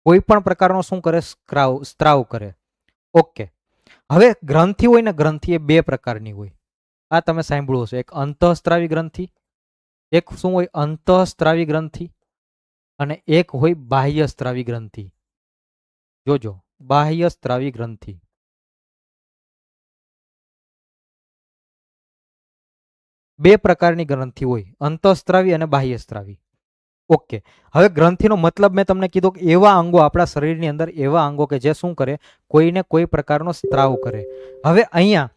કોઈ પણ પ્રકારનો શું કરે? સ્ત્રાવ કરે. ઓકે, હવે ગ્રંથિ હોય ને, ગ્રંથિ એ બે પ્રકારની હોય. આ તમે સાંભળ્યું હશે, એક અંતઃસ્ત્રાવી ગ્રંથિ, એક શું હોય? અંતઃસ્ત્રાવી ગ્રંથિ, અને એક હોય બાહ્ય સ્ત્રાવી ગ્રંથિ. જોજો, બાહ્ય સ્ત્રાવી ગ્રંથિ. બે પ્રકારની ગ્રંથિ હોય, અંતઃસ્ત્રાવી અને બાહ્ય સ્ત્રાવી. ઓકે, હવે ગ્રંથિનો મતલબ મેં તમને કીધું કે એવા અંગો આપણા શરીરની અંદર, એવા અંગો કે જે શું કરે? કોઈને કોઈ પ્રકારનો સ્ત્રાવ કરે. હવે અહીંયા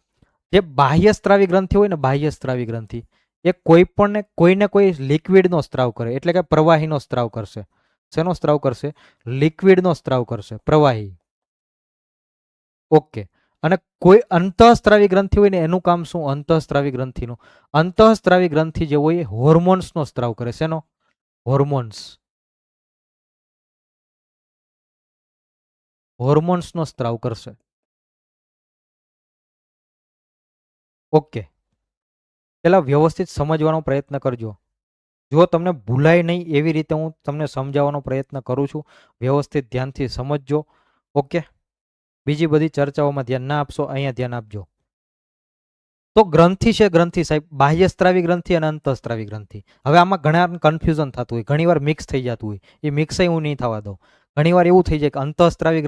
જે બાહ્ય સ્ત્રાવી ગ્રંથિ હોય ને, બાહ્ય સ્ત્રાવી ગ્રંથિ એ કોઈને કોઈ લિક્વિડનો સ્ત્રાવ કરે, એટલે કે પ્રવાહીનો સ્ત્રાવ કરશે. શેનો સ્ત્રાવ કરશે? લિક્વિડનો સ્ત્રાવ કરશે, પ્રવાહી. ઓકે, અને કોઈ અંતઃસ્ત્રાવી ગ્રંથિ હોય ને, એનું કામ શું? અંતઃસ્ત્રાવી ગ્રંથિનું, અંતઃસ્ત્રાવી ગ્રંથિ જે હોય હોર્મોન્સનો સ્ત્રાવ કરે. શેનો? હોર્મોન્સ. હોર્મોન્સનો સ્ત્રાવ કરશે. ઓકે, પેલા વ્યવસ્થિત સમજવાનો પ્રયત્ન કરજો. જો તમને ભૂલાય નહીં એવી રીતે હું તમને સમજાવવાનો પ્રયત્ન કરું છું. વ્યવસ્થિત ધ્યાનથી સમજજો. ઓકે, બીજી બધી ચર્ચાઓમાં ધ્યાન ના આપશો, અહીંયા ધ્યાન આપજો. તો ગ્રંથિ છે, ગ્રંથિ સાહેબ બાહ્ય સ્ત્રાવી ગ્રંથિ અને અંતઃસ્ત્રાવી ગ્રંથિ. હવે આમાં ઘણા કન્ફ્યુઝન થતું હોય, ઘણીવાર મિક્સ થઈ જતું હોય. એ મિક્સ હું નહીં થવા દઉં. ઘણીવાર એવું થઈ જાય કે અંતઃસ્ત્રાવી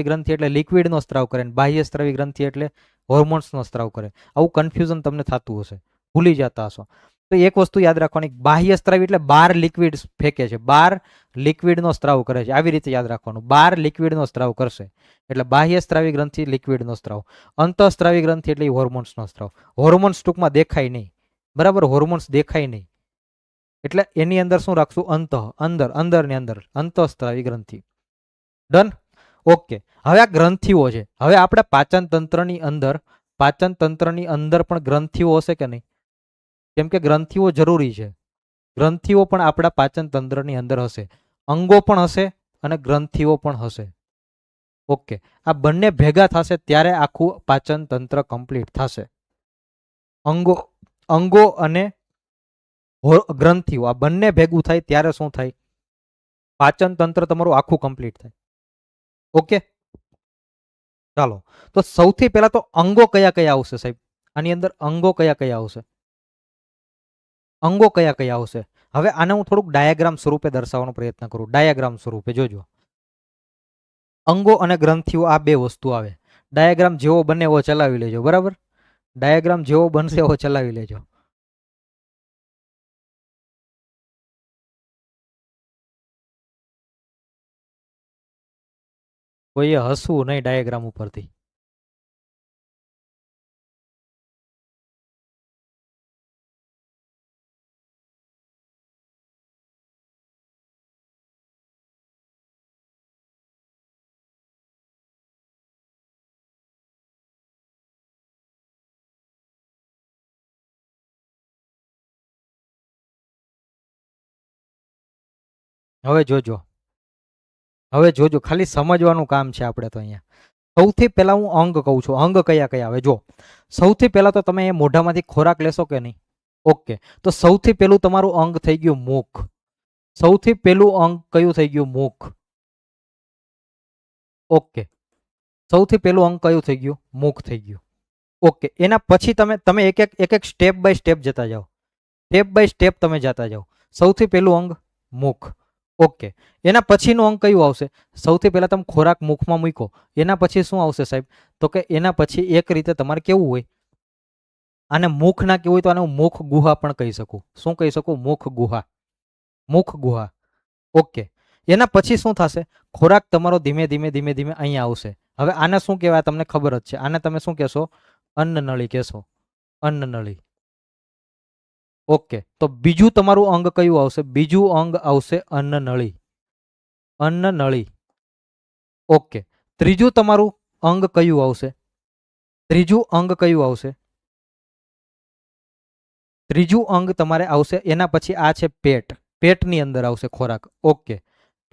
ગ્રંથિ એટલે લિક્વિડનો સ્ત્રાવ કરે, બાહ્ય સ્ત્રાવી ગ્રંથિ એટલે હોર્મોન્સનો સ્ત્રાવ કરે. આવું કન્ફ્યુઝન તમને થતું હશે, ભૂલી જતા હશો. તો એક વસ્તુ યાદ રાખવાની, બાહ્ય સ્ત્રાવ એટલે બાર લિક્વિડ ફેંકે છે, બાર લિક્વિડનો સ્ત્રાવ કરે છે, આવી રીતે યાદ રાખવાનું, બાર લિક્વિડનો સ્ત્રાવ કરશે એટલે બાહ્ય સ્ત્રાવી ગ્રંથિ લિક્વિડનો સ્ત્રાવ. અંતઃસ્ત્રાવી ગ્રંથિ એટલે હોર્મોન્સનો સ્ત્રાવ. હોર્મોન્સ ટૂંકમાં દેખાય નહીં, બરાબર, હોર્મોન્સ દેખાય નહીં એટલે એની અંદર શું રાખશું, અંદર, અંદરની અંદર અંતઃસ્ત્રાવી ગ્રંથિ. ડન. ઓકે, હવે આ ગ્રંથિઓ છે, હવે આપણે પાચન તંત્રની અંદર પણ ગ્રંથિઓ હશે કે નહીં? કેમ કે ગ્રંથિઓ જરૂરી છે, ગ્રંથિઓ પણ આપણા પાચન તંત્રની અંદર હશે, અંગો પણ હશે અને ગ્રંથિઓ પણ હશે. ઓકે, આ બંને ભેગા થશે ત્યારે આખું પાચન તંત્ર કમ્પ્લીટ થશે. અંગો અને ગ્રંથિઓ આ બંને ભેગું થાય ત્યારે શું થાય? પાચન તંત્ર તમારું આખું કમ્પ્લીટ થાય. ઓકે, ચાલો તો સૌથી પહેલા તો અંગો કયા કયા આવશે સાહેબ? આની અંદર અંગો કયા કયા આવશે? અંગો કયા કયા આવશે? હવે આને હું થોડુંક ડાયાગ્રામ સ્વરૂપે દર્શાવવાનો પ્રયત્ન કરું, ડાયાગ્રામ સ્વરૂપે જોજો. અંગો અને ગ્રંથિઓ આ બે વસ્તુ આવે. ડાયાગ્રામ જેવો બને એવો ચલાવી લેજો, બરાબર? ડાયાગ્રામ જેવો બનશે એવો ચલાવી લેજો. કોઈએ હસવું નહીં ડાયાગ્રામ ઉપરથી. હવે જોજો, ખાલી સમજવાનું કામ છે આપણે તો અહીંયા. સૌથી પહેલા હું અંગ કહું છું, અંગ કયા કયા આવે જો. સૌથી પહેલા તો તમે મોઢામાંથી ખોરાક લેશો કે નહીં? ઓકે, તો સૌથી પહેલું તમારું અંગ થઈ ગયું મુખ. સૌથી પહેલું અંગ કયું થઈ ગયું? મુખ. ઓકે, સૌથી પહેલું અંગ કયું થઈ ગયું? મુખ થઈ ગયું. ઓકે, એના પછી તમે એક એક સ્ટેપ બાય સ્ટેપ જતા જાઓ, સ્ટેપ બાય સ્ટેપ તમે જતા જાઓ. સૌથી પહેલું અંગ મુખ. ઓકે, એના પછીનું અંગ કયું આવશે? સૌથી પહેલા તમે ખોરાક મુખમાં મૂકો, એના પછી શું આવશે સાહેબ? તો કે એના પછી એક રીતે તમારે કેવું હોય, આને મુખ ના કેવું હોય તો આને હું મુખ ગુહા પણ કહી શકું. શું કહી શકું? મુખ ગુહા, મુખ ગુહા. ઓકે, એના પછી શું થશે? ખોરાક તમારો ધીમે ધીમે ધીમે ધીમે અહીંયા આવશે. હવે આને શું કહેવાય? તમને ખબર જ છે, આને તમે શું કહેશો? અન્નનળી કહેશો, અન્નનળી. ઓકે, તો બીજું તમારું અંગ કયું આવશે? બીજું અંગ આવશે અન્નનળી, અન્નનળી. ઓકે, ત્રીજું તમારું અંગ કયું આવશે? ત્રીજું અંગ કયું આવશે? ત્રીજું અંગ તમારે આવશે એના પછી આ છે પેટ, પેટની અંદર આવશે ખોરાક. ઓકે,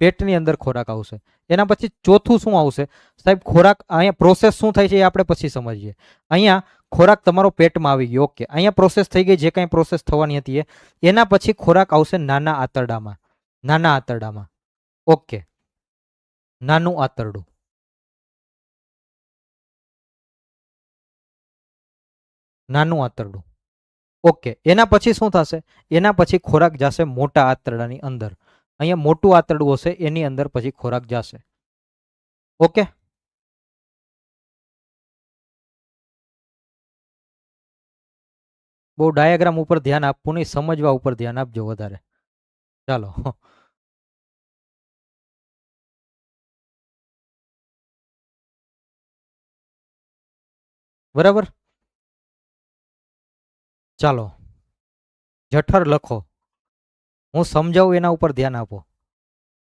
પેટની અંદર ખોરાક આવશે. એના પછી ચોથું શું આવશે સાહેબ? ખોરાક અહીંયા પ્રોસેસ શું થાય છે એ આપણે પછી સમજીએ. અહીંયા ખોરાક તમારો પેટમાં આવી ગયો. ઓકે, અહીંયા પ્રોસેસ થઈ ગઈ, જે કાંઈ પ્રોસેસ થવાની હતી એના પછી ખોરાક આવશે નાના આંતરડામાં, નાના આંતરડામાં. ઓકે, નાનું આંતરડું. નાનું આંતરડું. ઓકે, એના પછી શું થશે? એના પછી ખોરાક જશે મોટા આંતરડાની અંદર. અહીંયા મોટું આંતરડું હશે, એની અંદર પછી ખોરાક જશે. ઓકે, બહુ ડાયાગ્રામ ઉપર ધ્યાન આપવું નહીં, સમજવા ઉપર ધ્યાન આપજો વધારે. ચાલો, બરાબર. ચાલો, જઠર લખો, હું સમજાવું એના ઉપર ધ્યાન આપો.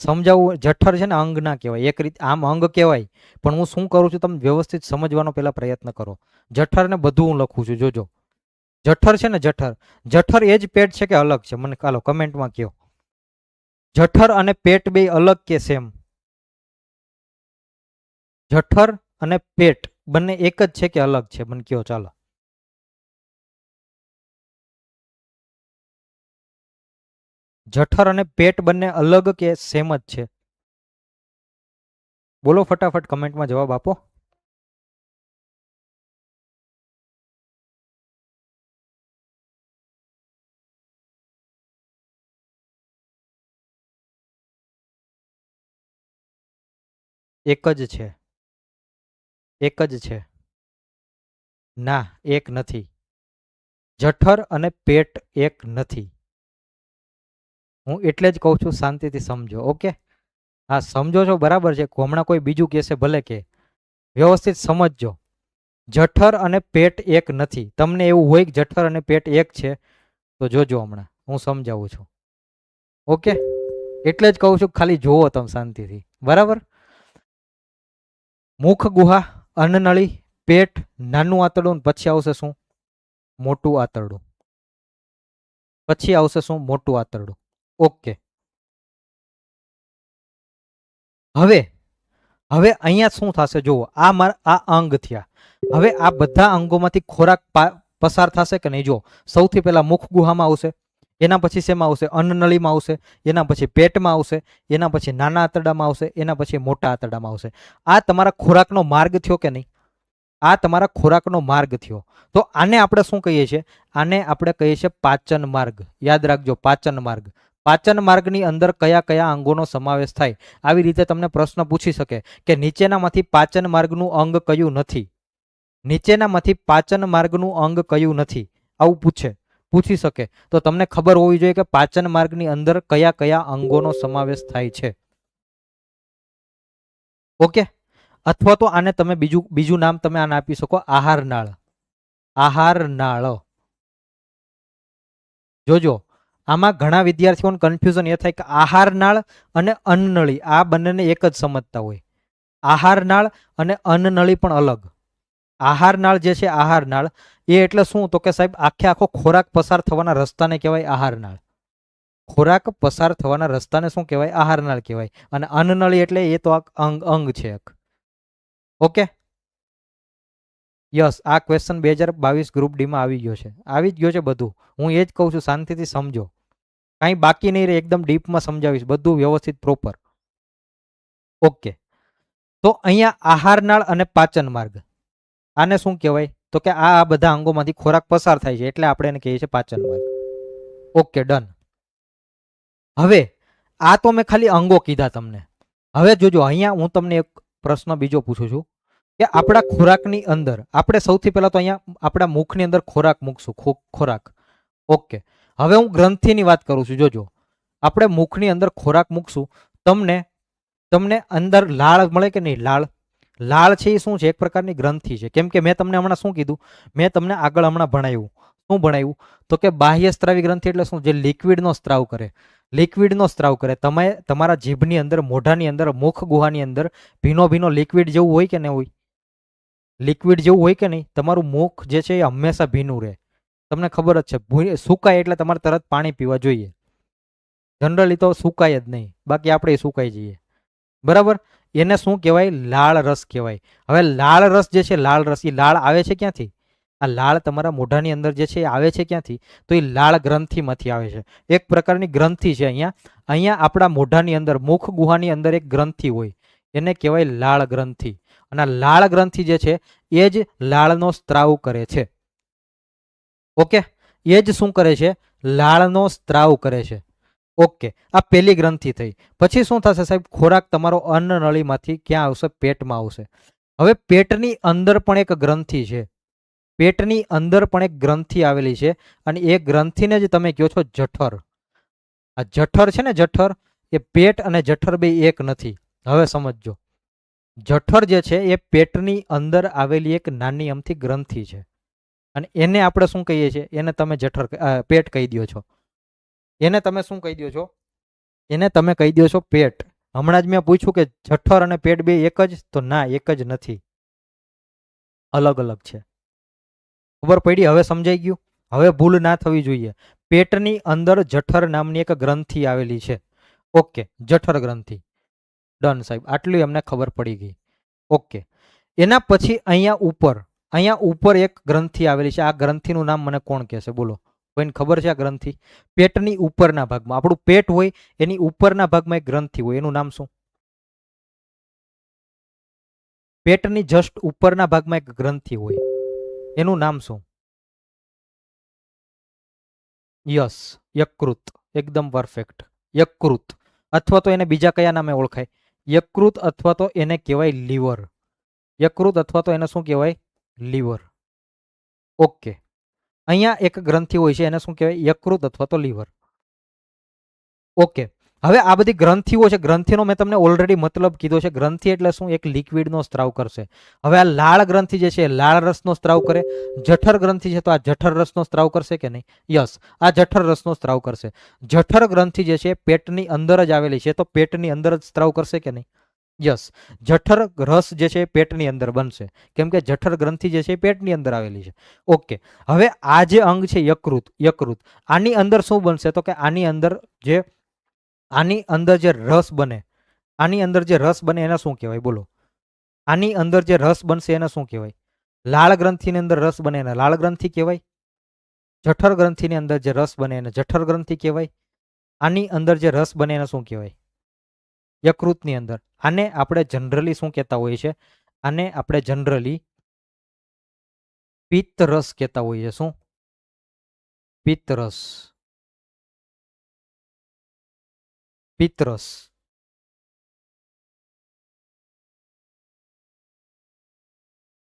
સમજાવું, જઠર છે ને અંગ ના કહેવાય, એક રીતે આમ અંગ કહેવાય, પણ હું શું કરું છું તમે વ્યવસ્થિત સમજવાનો પહેલા પ્રયત્ન કરો. જઠર ને બધું હું લખું છું, જોજો. જઠર છે ને, જઠર, જઠર એ જ પેટ છે કે અલગ છે? મને કાલો કમેન્ટમાં કહો. જઠર અને પેટ બે અલગ કે સેમ? જઠર અને પેટ બંને એક જ છે કે અલગ છે? મને કહો. ચાલો, જઠર અને પેટ બંને અલગ કે સેમ જ છે? બોલો ફટાફટ, કમેન્ટમાં જવાબ આપો. એક જ છે, એક જ છે. ના, એક નથી. જઠર અને પેટ એક નથી. હું એટલે જ કહું છું શાંતિથી સમજો. ઓકે, હા સમજો છો બરાબર છે. હમણાં કોઈ બીજું કહેશે ભલે કે, વ્યવસ્થિત સમજજો. જઠર અને પેટ એક નથી. તમને એવું હોય કે જઠર અને પેટ એક છે તો જોજો, હમણાં હું સમજાવું છું. ઓકે, એટલે જ કહું છું ખાલી જોવો તમે શાંતિથી. બરાબર. મુખ ગુહા, અન્નનળી, પેટ, નાનું આંતરડું, પછી આવશે શું? મોટું આંતરડું. પછી આવશે શું? મોટું આંતરડું. ઓકે, હવે હવે અહીંયા શું થશે જુઓ, આ અંગ થયા. હવે આ બધા અંગોમાંથી ખોરાક પસાર થશે કે નહીં? જો સૌથી પહેલા મુખ ગુહામાં આવશે, એના પછી શેમાં આવશે? અન્નનળીમાં આવશે, એના પછી પેટમાં આવશે, એના પછી નાના આંતરડામાં આવશે, એના પછી મોટા આંતરડામાં આવશે. આ તમારા ખોરાકનો માર્ગ થયો કે નહીં? આ તમારા ખોરાકનો માર્ગ થયો. તો આને આપણે શું કહીએ છીએ? આને આપણે કહીએ છીએ પાચન માર્ગ. યાદ રાખજો, પાચન માર્ગ. પાચન માર્ગની અંદર કયા કયા અંગોનો સમાવેશ થાય? આવી રીતે તમને પ્રશ્ન પૂછી શકે કે નીચેનામાંથી પાચન માર્ગનું અંગ કયું નથી? નીચેનામાંથી પાચન માર્ગનું અંગ કયું નથી? આવું પૂછી શકે. તો તમને ખબર હોવી જોઈએ કે પાચન માર્ગની અંદર કયા કયા અંગોનો સમાવેશ થાય છે. ઓકે, અથવા તો આને તમે બીજું નામ તમે આને આપી શકો, આહાર નાળ. આહાર નાળ. જોજો, આમાં ઘણા વિદ્યાર્થીઓને કન્ફ્યુઝન એ થાય કે આહાર નાળ અને અન્નનળી આ બંનેને એક જ સમજતા હોય. આહાર નાળ અને અન્નનળી પણ અલગ. આહાર નાળ જે છે, આહાર નાળ એ એટલે શું? તો કે સાહેબ આખો ખોરાક પસાર થવાના રસ્તાને કહેવાય આહાર નાળ. ખોરાક પસાર થવાના રસ્તાને શું કહેવાય? આહાર નાળ કહેવાય. અને અન્નનળી એટલે એ તો અંગ છે એક. ઓકે, યસ, આ ક્વેશ્ચન 2022 ગ્રુપ ડી માં આવી ગયો છે. આવી જ ગયો છે બધું. હું એ જ કહું છું શાંતિથી સમજો, કાંઈ બાકી નહીં રહે. એકદમ ડીપમાં સમજાવીશ બધું વ્યવસ્થિત પ્રોપર. ઓકે, તો અહીંયા આહાર નાળ અને પાચન માર્ગ, આને શું કહેવાય? તો કે આ બધા અંગોમાંથી ખોરાક પસાર થાય છે એટલે આપણે એને કહીએ છીએ પાચન માર્ગ. Okay, done. હવે આ તો મેં ખાલી અંગો કીધા તમને. હવે જોજો, અહીંયા હું તમને એક પ્રશ્ન બીજો પૂછું છું કે આપણા ખોરાકની અંદર આપણે સૌથી પહેલા તો અહીંયા આપણા મુખની અંદર ખોરાક મૂકશું. ખોરાક. ઓકે, હવે હું ગ્રંથિની વાત કરું છું. જોજો, આપણે મુખની અંદર ખોરાક મૂકશું, તમને અંદર લાળ મળે કે નહીં? લાળ છે એ શું છે? એક પ્રકારની ગ્રંથિ છે. કેમ કે મેં તમને હમણાં શું કીધું? મેં તમને આગળ હમણાં ભણાવ્યું. શું ભણાવ્યું? તો કે બાહ્ય સ્ત્રાવી ગ્રંથિ એટલે શું? જે લિક્વિડનો સ્ત્રાવ કરે. લિક્વિડનો સ્ત્રાવ કરે. તમે તમારા જીભની અંદર, મોઢાની અંદર, મુખ ગુહાની અંદર ભીનો લિક્વિડ જેવું હોય કે નહીં હોય? લિક્વિડ જેવું હોય કે નહીં? તમારું મુખ જે છે એ હંમેશા ભીનું રહે. તમને ખબર જ છે, સુકાય એટલે તમારે તરત પાણી પીવા જોઈએ. જનરલી તો સુકાય જ નહીં, બાકી આપણે સુકાઈ જઈએ. બરાબર, એને શું કહેવાય? લાળ રસ કહેવાય. હવે લાળ રસ જે છે, લાળ રસ, એ લાળ આવે છે ક્યાંથી? આ લાળ તમારા મોઢાની અંદર જે છે એ આવે છે ક્યાંથી? તો એ લાળ ગ્રંથિમાંથી આવે છે. એક પ્રકારની ગ્રંથિ છે. અહીંયા આપણા મોઢાની અંદર, મુખ ગુહાની અંદર એક ગ્રંથિ હોય, એને કહેવાય લાળ ગ્રંથિ. અને લાળ ગ્રંથિ જે છે એ જ લાળનો સ્ત્રાવ કરે છે. ઓકે, એ જ શું કરે છે? લાળનો સ્ત્રાવ કરે છે. ઓકે, આ પહેલી ગ્રંથિ થઈ. પછી શું થશે સાહેબ? ખોરાક તમારો અન્નનળીમાંથી ક્યાં આવશે? પેટમાં આવશે. હવે પેટની અંદર પણ એક ગ્રંથિ છે. પેટની અંદર પણ એક ગ્રંથિ આવેલી છે અને એ ગ્રંથિને જ તમે કહો છો જઠર. આ જઠર છે ને, જઠર, એ પેટ અને જઠર બે એક નથી. હવે સમજજો, જઠર જે છે એ પેટની અંદર આવેલી એક નાની અમથી ગ્રંથિ છે અને એને આપણે શું કહીએ છીએ? એને તમે પેટ કહી દો છો. એને તમે શું કહી દો છો? એને તમે કહી દો છો પેટ. હમણાં જ મેં પૂછ્યું કે જઠર અને પેટ બે એક જ? તો ના, એક જ નથી, અલગ અલગ છે. ખબર પડી? હવે સમજાઈ ગયું? હવે ભૂલ ના થવી જોઈએ. પેટની અંદર જઠર નામની એક ગ્રંથિ આવેલી છે. ઓકે, જઠર ગ્રંથિ. ડન સાહેબ, આટલી અમને ખબર પડી ગઈ. ઓકે, એના પછી અહીંયા ઉપર એક ગ્રંથિ આવેલી છે. આ ગ્રંથિનું નામ મને કોણ કહેશે? બોલો, કોઈને ખબર છે? આ ગ્રંથિ પેટની ઉપરના ભાગમાં, આપણું પેટ હોય એની ઉપરના ભાગમાં એક ગ્રંથિ હોય, એનું નામ શું? પેટની જસ્ટ ઉપરના ભાગમાં એક ગ્રંથિ હોય, એનું નામ શું? યસ, યકૃત. એકદમ પરફેક્ટ, યકૃત. અથવા તો એને બીજા કયા નામે ઓળખાય? યકૃત, અથવા તો એને કહેવાય લીવર. યકૃત અથવા તો એને શું કહેવાય? લીવર. ઓકે, અહીંયા એક ગ્રંથિ હોય છે, એને શું કહેવાય? યકૃત અથવા તો લીવર. ઓકે, હવે આ બધી ગ્રંથિઓ છે, ગ્રંથિનો મેં તમને ઓલરેડી મતલબ કીધો છે. ગ્રંથિ એટલે શું? એક લિક્વિડનો સ્ત્રાવ કરશે. હવે આ લાળ ગ્રંથિ જે છે લાળ રસનો સ્ત્રાવ કરે. જઠર ગ્રંથિ છે તો આ જઠર રસનો સ્ત્રાવ કરશે કે નહીં? યસ, આ જઠર રસનો સ્ત્રાવ કરશે. જઠર ગ્રંથિ જે છે પેટની અંદર જ આવેલી છે, તો પેટની અંદર જ સ્ત્રાવ કરશે કે નહીં? યસ, જઠર રસ જે છે પેટની અંદર બનશે, કેમ કે જઠર ગ્રંથિ જે છે પેટની અંદર આવેલી છે. ઓકે, હવે આ જે અંગ છે યકૃત, આની અંદર શું બનશે? તો કે આની અંદર જે રસ બને, આની અંદર જે રસ બને એને શું કહેવાય? બોલો. આની અંદર જે રસ બનશે એને શું કહેવાય? લાળ ગ્રંથિની અંદર રસ બને એને લાળ ગ્રંથિ કહેવાય. જઠર ગ્રંથિની અંદર જે રસ બને એને જઠર ગ્રંથિ કહેવાય. આની અંદર જે રસ બને એને શું કહેવાય? યકૃતની અંદર. આને આપણે જનરલી શું કહેતા હોઈએ છે? આને આપણે જનરલી પિત્ત રસ કહેતા હોઈએ. શું? પિત્ત રસ. પિત્તરસ.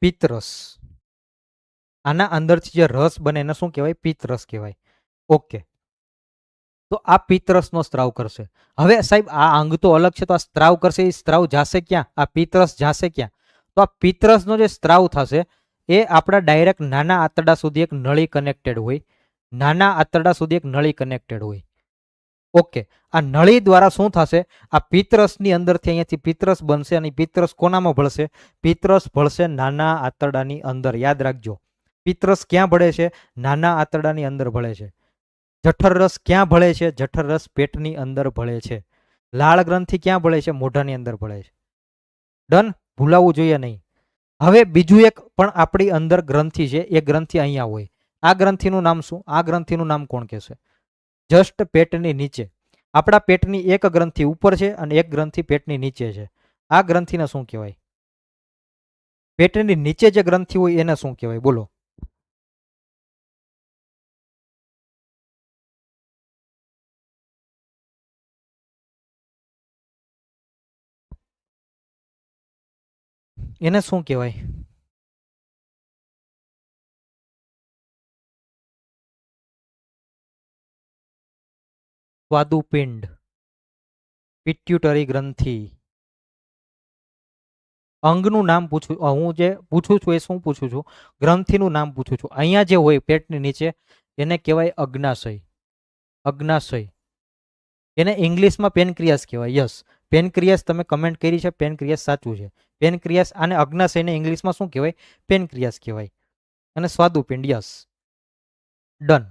પિત્તરસ. આના અંદરથી જે રસ બને એને શું કહેવાય? પિત્તરસ કહેવાય. ઓકે, તો આ પિત્તરસનો સ્ત્રાવ કરશે. હવે સાહેબ આ અંગ તો અલગ છે, તો આ સ્ત્રાવ કરશે, એ સ્ત્રાવ જાશે ક્યાં? આ પિત્તરસ જાશે ક્યાં? તો આ પિત્તરસનો જે સ્ત્રાવ થશે એ આપણા ડાયરેક્ટ નાના આંતરડા સુધી એક નળી કનેક્ટેડ હોય. નાના આંતરડા સુધી એક નળી કનેક્ટેડ હોય. ઓકે, આ નળી દ્વારા શું થશે? આ પિત્તરસની અંદરથી અહીંયાથી પિત્તરસ બનશે, અને પિત્તરસ કોનામાં ભળશે? પિત્તરસ ભળશે નાના આંતરડાની અંદર. યાદ રાખજો, પિત્તરસ ક્યાં ભળે છે? નાના આંતરડાની અંદર ભળે છે. જઠર રસ ક્યાં ભળે છે? જઠર રસ પેટની અંદર ભળે છે. લાળ ગ્રંથિ ક્યાં ભળે છે? મોઢાની અંદર ભળે છે. ડન, ભૂલાવવું જોઈએ નહીં. હવે બીજું એક પણ આપણી અંદર ગ્રંથિ છે, એ ગ્રંથિ અહીંયા હોય. આ ગ્રંથિનું નામ શું? આ ગ્રંથિનું નામ કોણ કહેશે? જસ્ટ પેટની નીચે. આપણા પેટની એક ગ્રંથિ ઉપર છે અને એક ગ્રંથિ પેટની નીચે છે. આ ગ્રંથિને શું કહેવાય? પેટની નીચે જે ગ્રંથિ હોય એને શું કહેવાય? બોલો. એને શું કહેવાય? સ્વાદુપિંડ, પિટ્યુટરી ગ્રંથિ. અંગનું નામ પૂછું, હું જે પૂછું છું એ શું પૂછું છું? ગ્રંથિનું નામ પૂછું છું. અહીંયા જે હોય પેટની નીચે એને કહેવાય અગ્નાશય. અગ્નાશય. એને ઇંગ્લિશમાં પેનક્રિયાસ કહેવાય. યસ, પેનક્રિયાસ તમે કમેન્ટ કરી છે, પેનક્રિયાસ સાચું છે. પેનક્રિયાસ, આને અગ્નાશયને ઇંગ્લિશમાં શું કહેવાય? પેનક્રિયાસ કહેવાય. અને સ્વાદુપિંડ. Yes, done.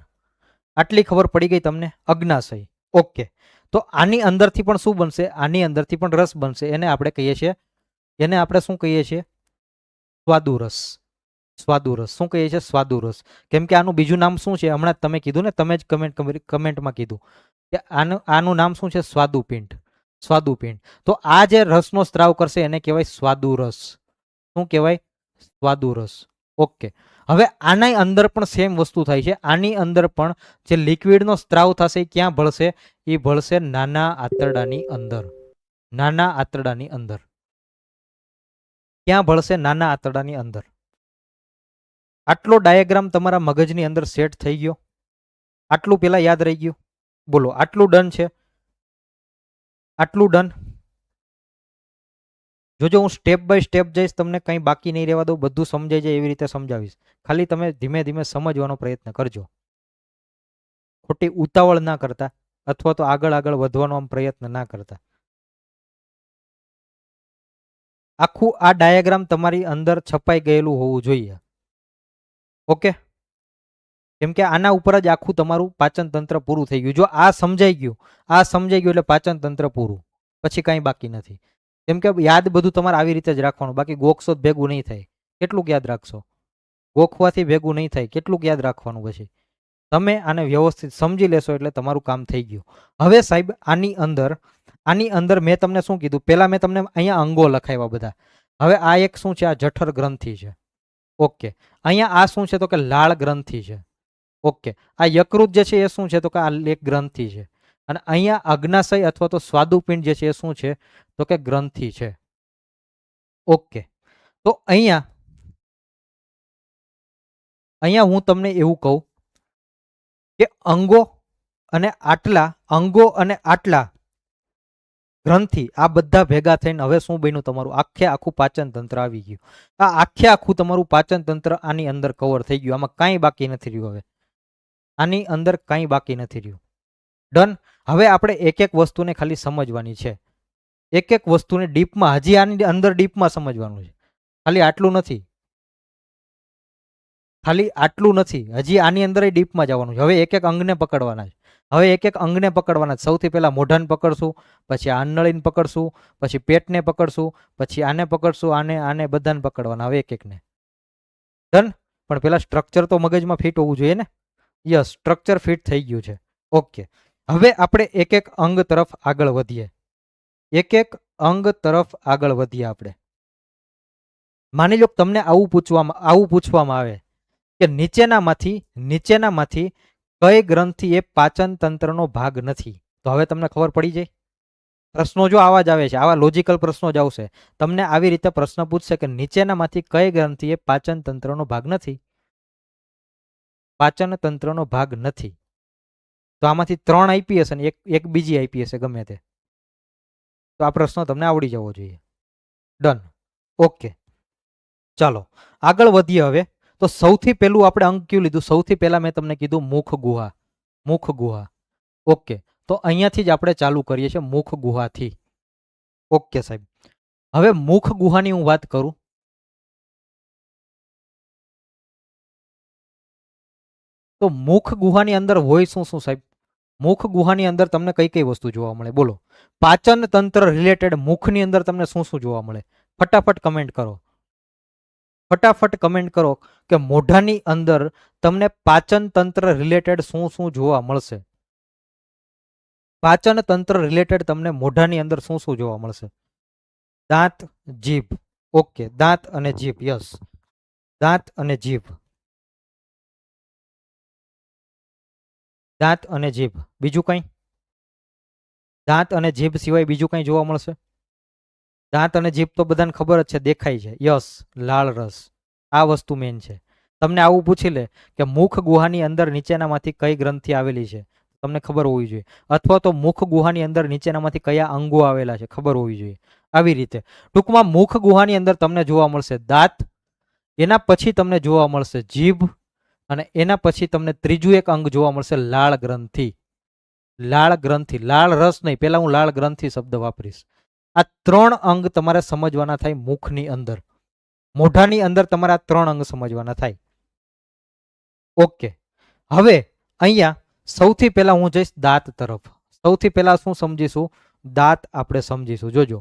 આટલી ખબર પડી ગઈ તમને? અગ્નાશય. ઓકે, તો આની અંદરથી પણ શું બનશે? આની અંદરથી પણ રસ બનશે. એને આપણે કહીએ છીએ, એને આપણે શું કહીએ છીએ? સ્વાદુરસ. સ્વાદુરસ. શું કહીએ છીએ? સ્વાદુરસ. કેમ કે આનું બીજું નામ શું છે? હમણાં તમે કીધું ને, તમે જ કમેન્ટમાં કીધું કે આનું નામ શું છે? સ્વાદુપિંડ. સ્વાદુપિંડ. તો આ જે રસનો સ્ત્રાવ કરશે એને કહેવાય સ્વાદુરસ. શું કહેવાય? સ્વાદુરસ. ઓકે, હવે આની અંદર પણ સેમ વસ્તુ થાય છે. આની અંદર પણ જે લિક્વિડનો સ્ત્રાવ થશે એ ક્યાં ભળશે? એ ભળશે નાના આંતરડાની અંદર. નાના આંતરડાની અંદર. ક્યાં ભળશે? નાના આંતરડાની અંદર. આટલો ડાયાગ્રામ તમારા મગજની અંદર સેટ થઈ ગયો? આટલું પેલા યાદ રહી ગયું? બોલો, આટલું ડન છે? આટલું ડન? જોજો, હું સ્ટેપ બાય સ્ટેપ જઈશ, તમને કંઈ બાકી નહીં રહેવા દઉં, બધું સમજાઈ જાય એવી રીતે સમજાવીશ. ખાલી તમે ધીમે ધીમે સમજવાનો પ્રયત્ન કરજો. ખોટી ઉતાવળ ના કરતા, અથવા તો આગળ આગળ વધવાનો આમ પ્રયત્ન ના કરતા. આખું આ ડાયાગ્રામ તમારી અંદર છપાઈ ગયેલું હોવું જોઈએ. ઓકે, કેમ કે આના ઉપર જ આખું તમારું પાચન તંત્ર પૂરું થઈ ગયું. જો આ સમજાઈ ગયું, આ સમજાઈ ગયું એટલે પાચન તંત્ર પૂરું, પછી કાંઈ બાકી નથી. કેમ કે યાદ બધું તમારે આવી રીતે જ રાખવાનું, બાકી ગોખશો જ ભેગું નહીં થાય. કેટલુંક યાદ રાખશો? ગોખવાથી ભેગું નહીં થાય. કેટલુંક યાદ રાખવાનું? પછી તમે આને વ્યવસ્થિત સમજી લેશો એટલે તમારું કામ થઈ ગયું. હવે સાહેબ આની અંદર મેં તમને શું કીધું? પહેલાં મેં તમને અહીંયા અંગો લખાવ્યા બધા. હવે આ એક શું છે? આ જઠર ગ્રંથિ છે. ઓકે, અહીંયા આ શું છે? તો કે લાળ ગ્રંથિ છે. ઓકે, આ યકૃત જે છે એ શું છે? તો કે આ એક ગ્રંથિ છે. અને અહીંયા અગ્નાશય અથવા તો સ્વાદુપિંડ જે છે એ શું છે? તો કે ગ્રંથિ છે. ઓકે, તો અહીંયા હું તમને એવું કહું કે અંગો અને આટલા ગ્રંથિ આ બધા ભેગા થઈને હવે શું બન્યું? તમારું આખું પાચન તંત્ર આવી ગયું. આ આખું તમારું પાચન તંત્ર આની અંદર કવર થઈ ગયું. આમાં કાંઈ બાકી નથી રહ્યું. હવે આની અંદર કાંઈ બાકી નથી રહ્યું. ડન. હવે આપણે એક એક વસ્તુને ખાલી સમજવાની છે. એક એક વસ્તુને ડીપમાં, હજી આની અંદર ડીપમાં સમજવાનું છે. ખાલી આટલું નથી, હજી આની અંદર ડીપમાં જવાનું છે. હવે એક એક અંગને પકડવાના છે. સૌથી પહેલા મોઢાને પકડશું, પછી આંધળીને પકડશું, પછી પેટને પકડશું, પછી આને પકડશું, આને બધાને પકડવાના. હવે એક એકને. ડન. પણ પેલા સ્ટ્રક્ચર તો મગજમાં ફિટ હોવું જોઈએ ને. યસ, સ્ટ્રક્ચર ફિટ થઈ ગયું છે. ઓકે. હવે આપણે એક એક અંગ તરફ આગળ વધીએ. આપણે માની લો તમને આવું પૂછવામાં આવે કે નીચેનામાંથી કઈ ગ્રંથિ એ પાચન તંત્રનો ભાગ નથી? તો હવે તમને ખબર પડી જાય. પ્રશ્નો જો આવા જ આવે છે, આવા લોજિકલ પ્રશ્નો જ આવશે. તમને આવી રીતે પ્રશ્ન પૂછશે કે નીચેનામાંથી કઈ ગ્રંથિ એ પાચન તંત્રનો ભાગ નથી? તો આમાંથી 3 આપી હશે ને એક બીજી આપી હશે, ગમે તે. તો આ પ્રશ્ન તમને આવડી જવો જોઈએ. ડન. ઓકે, ચાલો આગળ વધીએ. હવે તો સૌથી પહેલું આપણે અંગ કયું લીધું? સૌથી પહેલા મેં તમને કીધું મુખ ગુહા. ઓકે, તો અહીંયાથી જ આપણે ચાલુ કરીએ છીએ, મુખ ગુહાથી. ઓકે સાહેબ. હવે મુખ ગુહાની હું વાત કરું તો મુખ ગુહાની અંદર હોય શું સાહેબ? મુખ ગુહાની અંદર તમને કઈ કઈ વસ્તુ જોવા મળે? બોલો. પાચન તંત્ર રિલેટેડ મુખની અંદર તમને શું જોવા મળે? ફટાફટ કમેન્ટ કરો કે મોઢાની અંદર તમને પાચન તંત્ર રિલેટેડ શું જોવા મળશે? પાચન તંત્ર રિલેટેડ તમને મોઢાની અંદર શું જોવા મળશે? દાંત, જીભ. ઓકે, દાંત અને જીભ. યસ, દાંત અને જીભ. બીજું કંઈ? દાંત અને જીભ સિવાય બીજું કંઈ જોવા મળશે? દાંત અને જીભ તો બધાને ખબર જ છે, દેખાય છે. યસ, લાળ રસ. આ વસ્તુ મેન છે. તમને આવું પૂછી લે કે મુખ ગુહાની અંદર નીચેનામાંથી કઈ ગ્રંથિ આવેલી છે, તમને ખબર હોવી જોઈએ. અથવા તો મુખ ગુહાની અંદર નીચેનામાંથી કયા અંગો આવેલા છે, ખબર હોવી જોઈએ. આવી રીતે ટૂંકમાં મુખ ગુહાની અંદર તમને જોવા મળશે દાંત, એના પછી તમને જોવા મળશે જીભ, અને એના પછી તમને ત્રીજું એક અંગ જોવા મળશે લાળ ગ્રંથિ. લાળ રસ નહીં, પહેલા હું લાળ ગ્રંથિ શબ્દ વાપરીશ. આ 3 અંગ તમારે સમજવાના થાય મુખની અંદર. મોઢાની અંદર તમારે આ 3 અંગ સમજવાના થાય. ઓકે, હવે અહીંયા સૌથી પહેલા હું જઈશ દાંત તરફ. સૌથી પહેલા શું સમજીશું? દાંત આપણે સમજીશું. જોજો,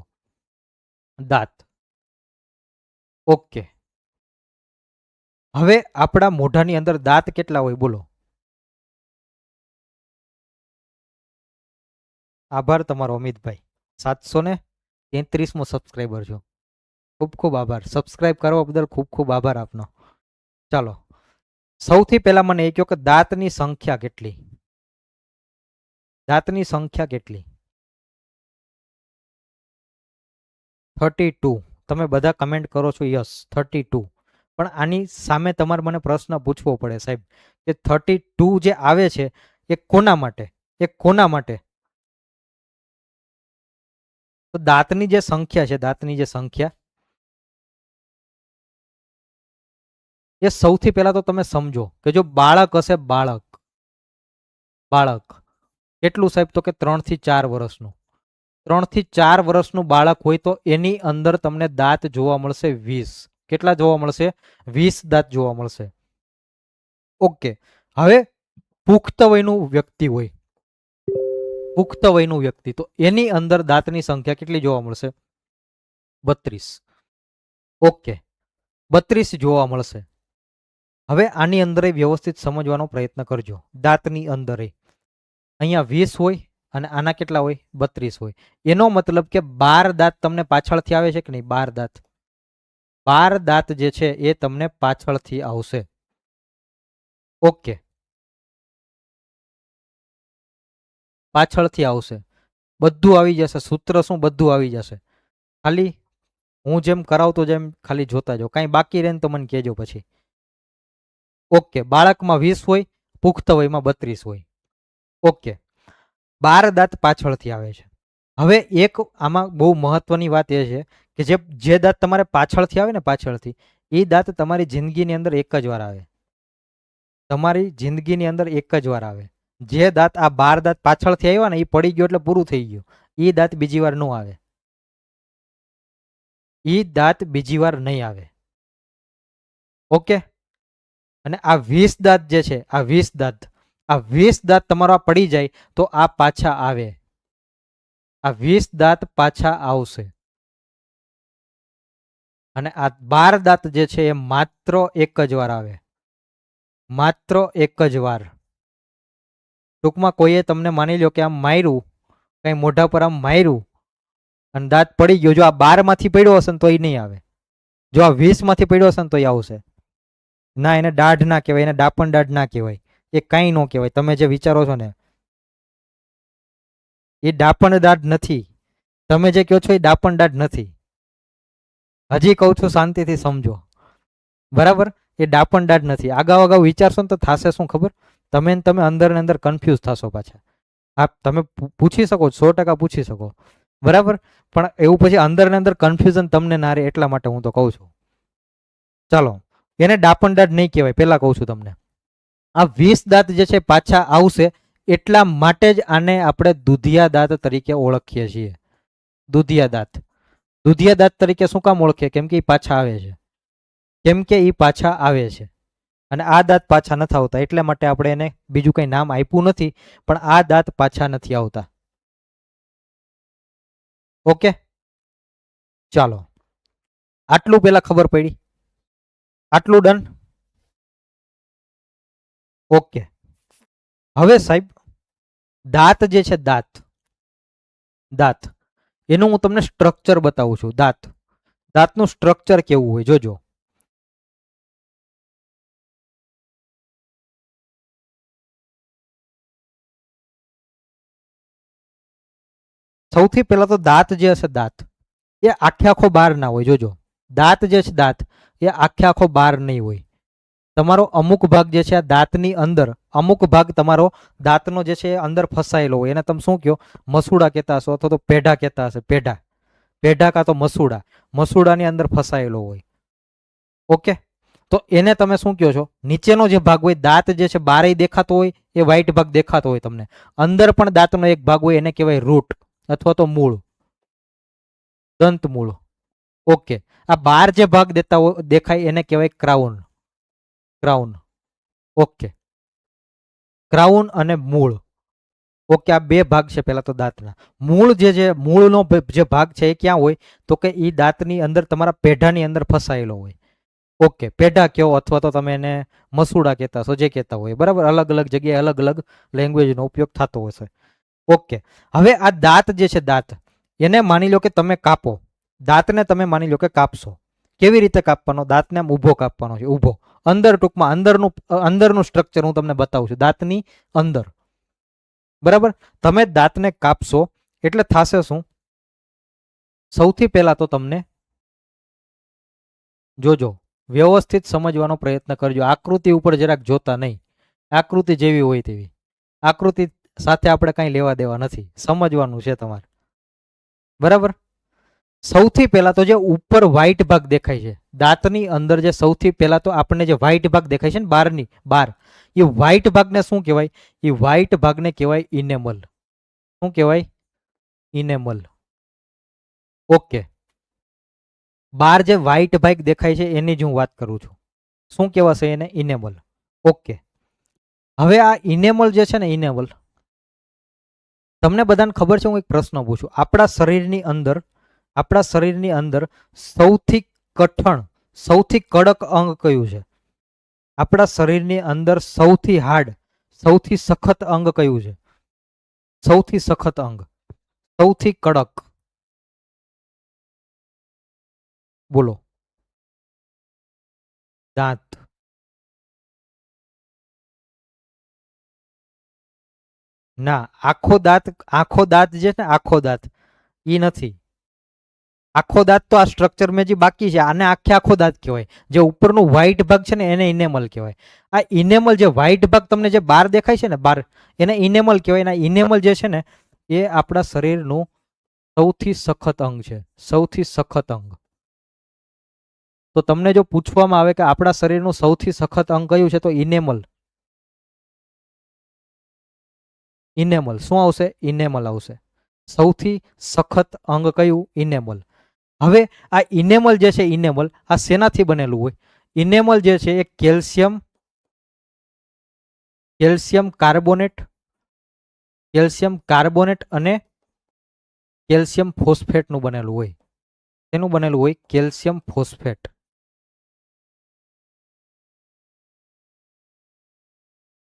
દાંત. ઓકે, હવે આપણા મોઢાની અંદર દાંત કેટલા હોય? બોલો. આભાર તમારો અમિતભાઈ, 733મો સબસ્ક્રાઈબર છો. ખૂબ ખૂબ આભાર. સબસ્ક્રાઇબ કરવા બદલ ખૂબ ખૂબ આભાર આપનો. ચાલો, સૌથી પહેલા મને એ કહો કે દાંતની સંખ્યા કેટલી? 32. તમે બધા કમેન્ટ કરો છો યસ 32. પણ આની સામે તમારે મને પ્રશ્ન પૂછવો પડે સાહેબ કે 32 જે આવે છે એ કોના માટે? તો દાંતની જે સંખ્યા એ સૌથી પહેલા તો તમે સમજો કે જો બાળક હશે, બાળક કેટલું સાહેબ? તો કે 3 થી 4 વર્ષનું. 3 થી 4 વર્ષનું બાળક હોય તો એની અંદર તમને દાંત જોવા મળશે 20. કેટલા જોવા મળશે? 20 દાંત જોવા મળશે. ઓકે, હવે પુખ્ત વયનું વ્યક્તિ તો એની અંદર દાંતની સંખ્યા કેટલી જોવા મળશે? 32. ઓકે, 32 જોવા મળશે. હવે આની અંદર વ્યવસ્થિત સમજવાનો પ્રયત્ન કરજો. દાંતની અંદર અહીંયા 20 હોય અને આના કેટલા હોય? 32 હોય. એનો મતલબ કે 12 દાંત તમને પાછળથી આવે છે કે નહીં? 12 દાંત જે છે એ તમને પાછળથી આવશે. ઓકે, પાછળથી આવશે. બધું આવી જશે. સૂત્ર શું? બધું આવી જશે. ખાલી હું જેમ કરાવતો જેમ ખાલી જોતા જાઓ. કાંઈ બાકી રહે ને તો મને કહેજો પછી. ઓકે, બાળકમાં 20 હોય, પુખ્ત વયમાં 32 હોય. ઓકે, 12 દાંત પાછળથી આવે છે. હવે એક આમાં બહુ મહત્વની વાત એ છે કે જે દાંત તમારે પાછળથી આવે ને, પાછળથી, એ દાંત તમારી જિંદગીની અંદર એક જ વાર આવે. તમારી જિંદગીની અંદર એક જ વાર આવે. જે દાંત આ 12 દાંત પાછળથી આવ્યા ને, એ પડી ગયો એટલે પૂરું થઈ ગયું. એ દાંત બીજી વાર ન આવે. એ દાંત બીજી વાર નહીં આવે. ઓકે, અને આ 20 દાંત જે છે, આ 20 દાંત તમારા પડી જાય તો આ પાછા આવે. આ 20 દાંત પાછા આવશે. અને આ 12 દાંત જે છે એ માત્ર એક જ વાર આવે. માત્ર એક જ વાર. ટૂંકમાં કોઈએ તમને માની લો કે આમ માર્યું, કઈ મોઢા પર આમ માર્યું અને દાંત પડી ગયો, જો આ 12 માંથી પડ્યો હશે ને તો એ નહીં આવે. જો આ 20 માંથી પડ્યો હશે ને તો એ આવશે. ના, એને દાઢ ના કહેવાય, એને ડાપણ દાઢ ના કહેવાય, એ કાંઈ ન કહેવાય. તમે જે વિચારો છો ને એ ડાપણ દાઢ નથી. તમે જે કહો છો એ ડાપણ દાઢ નથી. હજી કહું છું, શાંતિથી સમજો, બરાબર? એ ડાપણ દાઢ નથી. અગાઉ વિચારશો ને તો થશે શું ખબર? તમે અંદર ને અંદર કન્ફ્યુઝ થશો પાછા. આપ તમે પૂછી શકો, 100% પૂછી શકો, બરાબર? પણ એવું પછી અંદર ને અંદર કન્ફ્યુઝન તમને ના રહે એટલા માટે હું તો કહું છું. ચાલો, એને ડાપણ દાઢ નહીં કહેવાય, પેલા કહું છું તમને. આ 20 દાંત જે છે પાછા આવશે, એટલા માટે જ આને આપણે દુધિયા દાંત તરીકે ઓળખીએ છીએ. દુધિયા દાંત. દુધિયા દાંત તરીકે શું કામ ઓળખીએ? કેમ કે એ પાછા આવે છે. કેમ કે એ પાછા આવે છે. અને આ દાંત પાછા નથી આવતા, એટલે માટે આપણે એને બીજું કંઈ નામ આપ્યું નથી, પણ આ દાંત પાછા નથી આવતા. ઓકે, ચાલો, આટલું પેલા ખબર પડી? આટલું ડન? ઓકે, હવે સાહેબ દાંત જે છે, દાંત એનું હું તમને સ્ટ્રક્ચર બતાવું છું. દાંતનું સ્ટ્રક્ચર કેવું હોય જોજો. સૌથી પહેલા તો દાંત જે હશે, દાંત એ આખો બાર ના હોય. જોજો, દાંત જે છે, દાંત એ આખો બાર નહીં હોય. તમારો અમુક ભાગ જે છે આ દાંતની અંદર, અમુક ભાગ તમારો દાંતનો જે છે અંદર ફસાયેલો હોય. એને તમે શું કહો? મસૂડા કહેતા હશો, અથવા તો પેઢા કહેતા હશે. પેઢા કાં તો મસૂડાની અંદર ફસાયેલો હોય. ઓકે, તો એને તમે શું કહો છો? નીચેનો જે ભાગ હોય, દાંત જે છે બારે દેખાતો હોય, એ વ્હાઈટ ભાગ દેખાતો હોય તમને. અંદર પણ દાંતનો એક ભાગ હોય, એને કહેવાય રૂટ અથવા તો મૂળ, દંત મૂળ. ઓકે, આ બાર જે ભાગ દેખાય એને કહેવાય ક્રાઉન. ઓકે, ક્રાઉન અને મૂળ. ઓકે, આ બે ભાગ છે પેલા તો દાંતના. મૂળનો જે ભાગ છે એ ક્યાં હોય? તો કે એ દાંતની અંદર, તમારા પેઢાની અંદર ફસાયેલો હોય. ઓકે, પેઢા કયો અથવા તો તમે એને મસૂડા કહેતા હશો, જે કહેતા હોય, બરાબર? અલગ અલગ જગ્યાએ અલગ અલગ લેંગ્વેજનો ઉપયોગ થતો હશે. ઓકે, હવે આ દાંત જે છે, દાંત એને માની લો કે તમે કાપો. દાંતને તમે માની લો કે કાપશો. કેવી રીતે કાપવાનો? દાંતને આમ ઊભો કાપવાનો છે, ઊભો. અંદર, ટૂંકમાં અંદરનું સ્ટ્રક્ચર હું તમને બતાવું છું. દાંતની અંદર, બરાબર? તમે દાંતને કાપશો એટલે થશે શું? સૌથી પહેલા તો તમને જોજો, વ્યવસ્થિત સમજવાનો પ્રયત્ન કરજો. આકૃતિ ઉપર જરાક જોતા નહીં. આકૃતિ જેવી હોય તેવી. આકૃતિ સાથે આપણે કાંઈ લેવા દેવા નથી, સમજવાનું છે તમારે, બરાબર? સૌથી પહેલા તો જે ઉપર વ્હાઈટ ભાગ દેખાય છે દાંતની અંદર, જે સૌથી પહેલા તો આપણને જે વ્હાઈટ ભાગ દેખાય છે ને, બહાર, એ વ્હાઈટ ભાગને શું કહેવાય? એ વ્હાઈટ ભાગને કહેવાય ઇનેમલ. શું કહેવાય? ઇનેમલ. ઓકે, બહાર જે વ્હાઈટ ભાગ દેખાય છે એની જ હું વાત કરું છું. શું કહેવાશે એને? ઇનેમલ. ઓકે, હવે આ ઇનેમલ જે છે ને, ઇનેમલ, તમને બધાને ખબર છે? હું એક પ્રશ્ન પૂછું. આપણા શરીરની અંદર સૌથી કઠણ, સૌથી કડક અંગ કયું છે? આપણા શરીરની અંદર સૌથી હાર્ડ, સૌથી સખત અંગ કયું છે? સૌથી સખત અંગ, સૌથી કડક, બોલો? દાંત. ના, આખો દાંત જે છે ને, આખો દાંત ઈ નથી. આખો દાંત તો આ સ્ટ્રક્ચર મેં જે બાકી છે આને આખો દાંત કહેવાય. જે ઉપરનું વ્હાઇટ ભાગ છે ને એને ઇનેમલ કહેવાય. આ ઇનેમલ જે વ્હાઇટ ભાગ તમને જે બહાર દેખાય છે ને બહાર, એને ઇનેમલ કહેવાય. એના ઇનેમલ જે છે ને એ આપણા શરીરનું સૌથી સખત અંગ છે, સૌથી સખત અંગ. તો તમને જો પૂછવામાં આવે કે આપણા શરીરનું સૌથી સખત અંગ કયું છે તો ઇનેમલ. ઇનેમલ શું આવશે? ઇનેમલ આવશે. સૌથી સખત અંગ કયું? ઇનેમલ. હવે આ ઇનેમલ જે છે, ઇનેમલ આ શેનાથી બનેલું હોય? ઇનેમલ જે છે એ કેલ્શિયમ કાર્બોનેટ અને કેલ્શિયમ ફોસ્ફેટનું બનેલું હોય. તેનું બનેલું હોય કેલ્શિયમ ફોસ્ફેટ.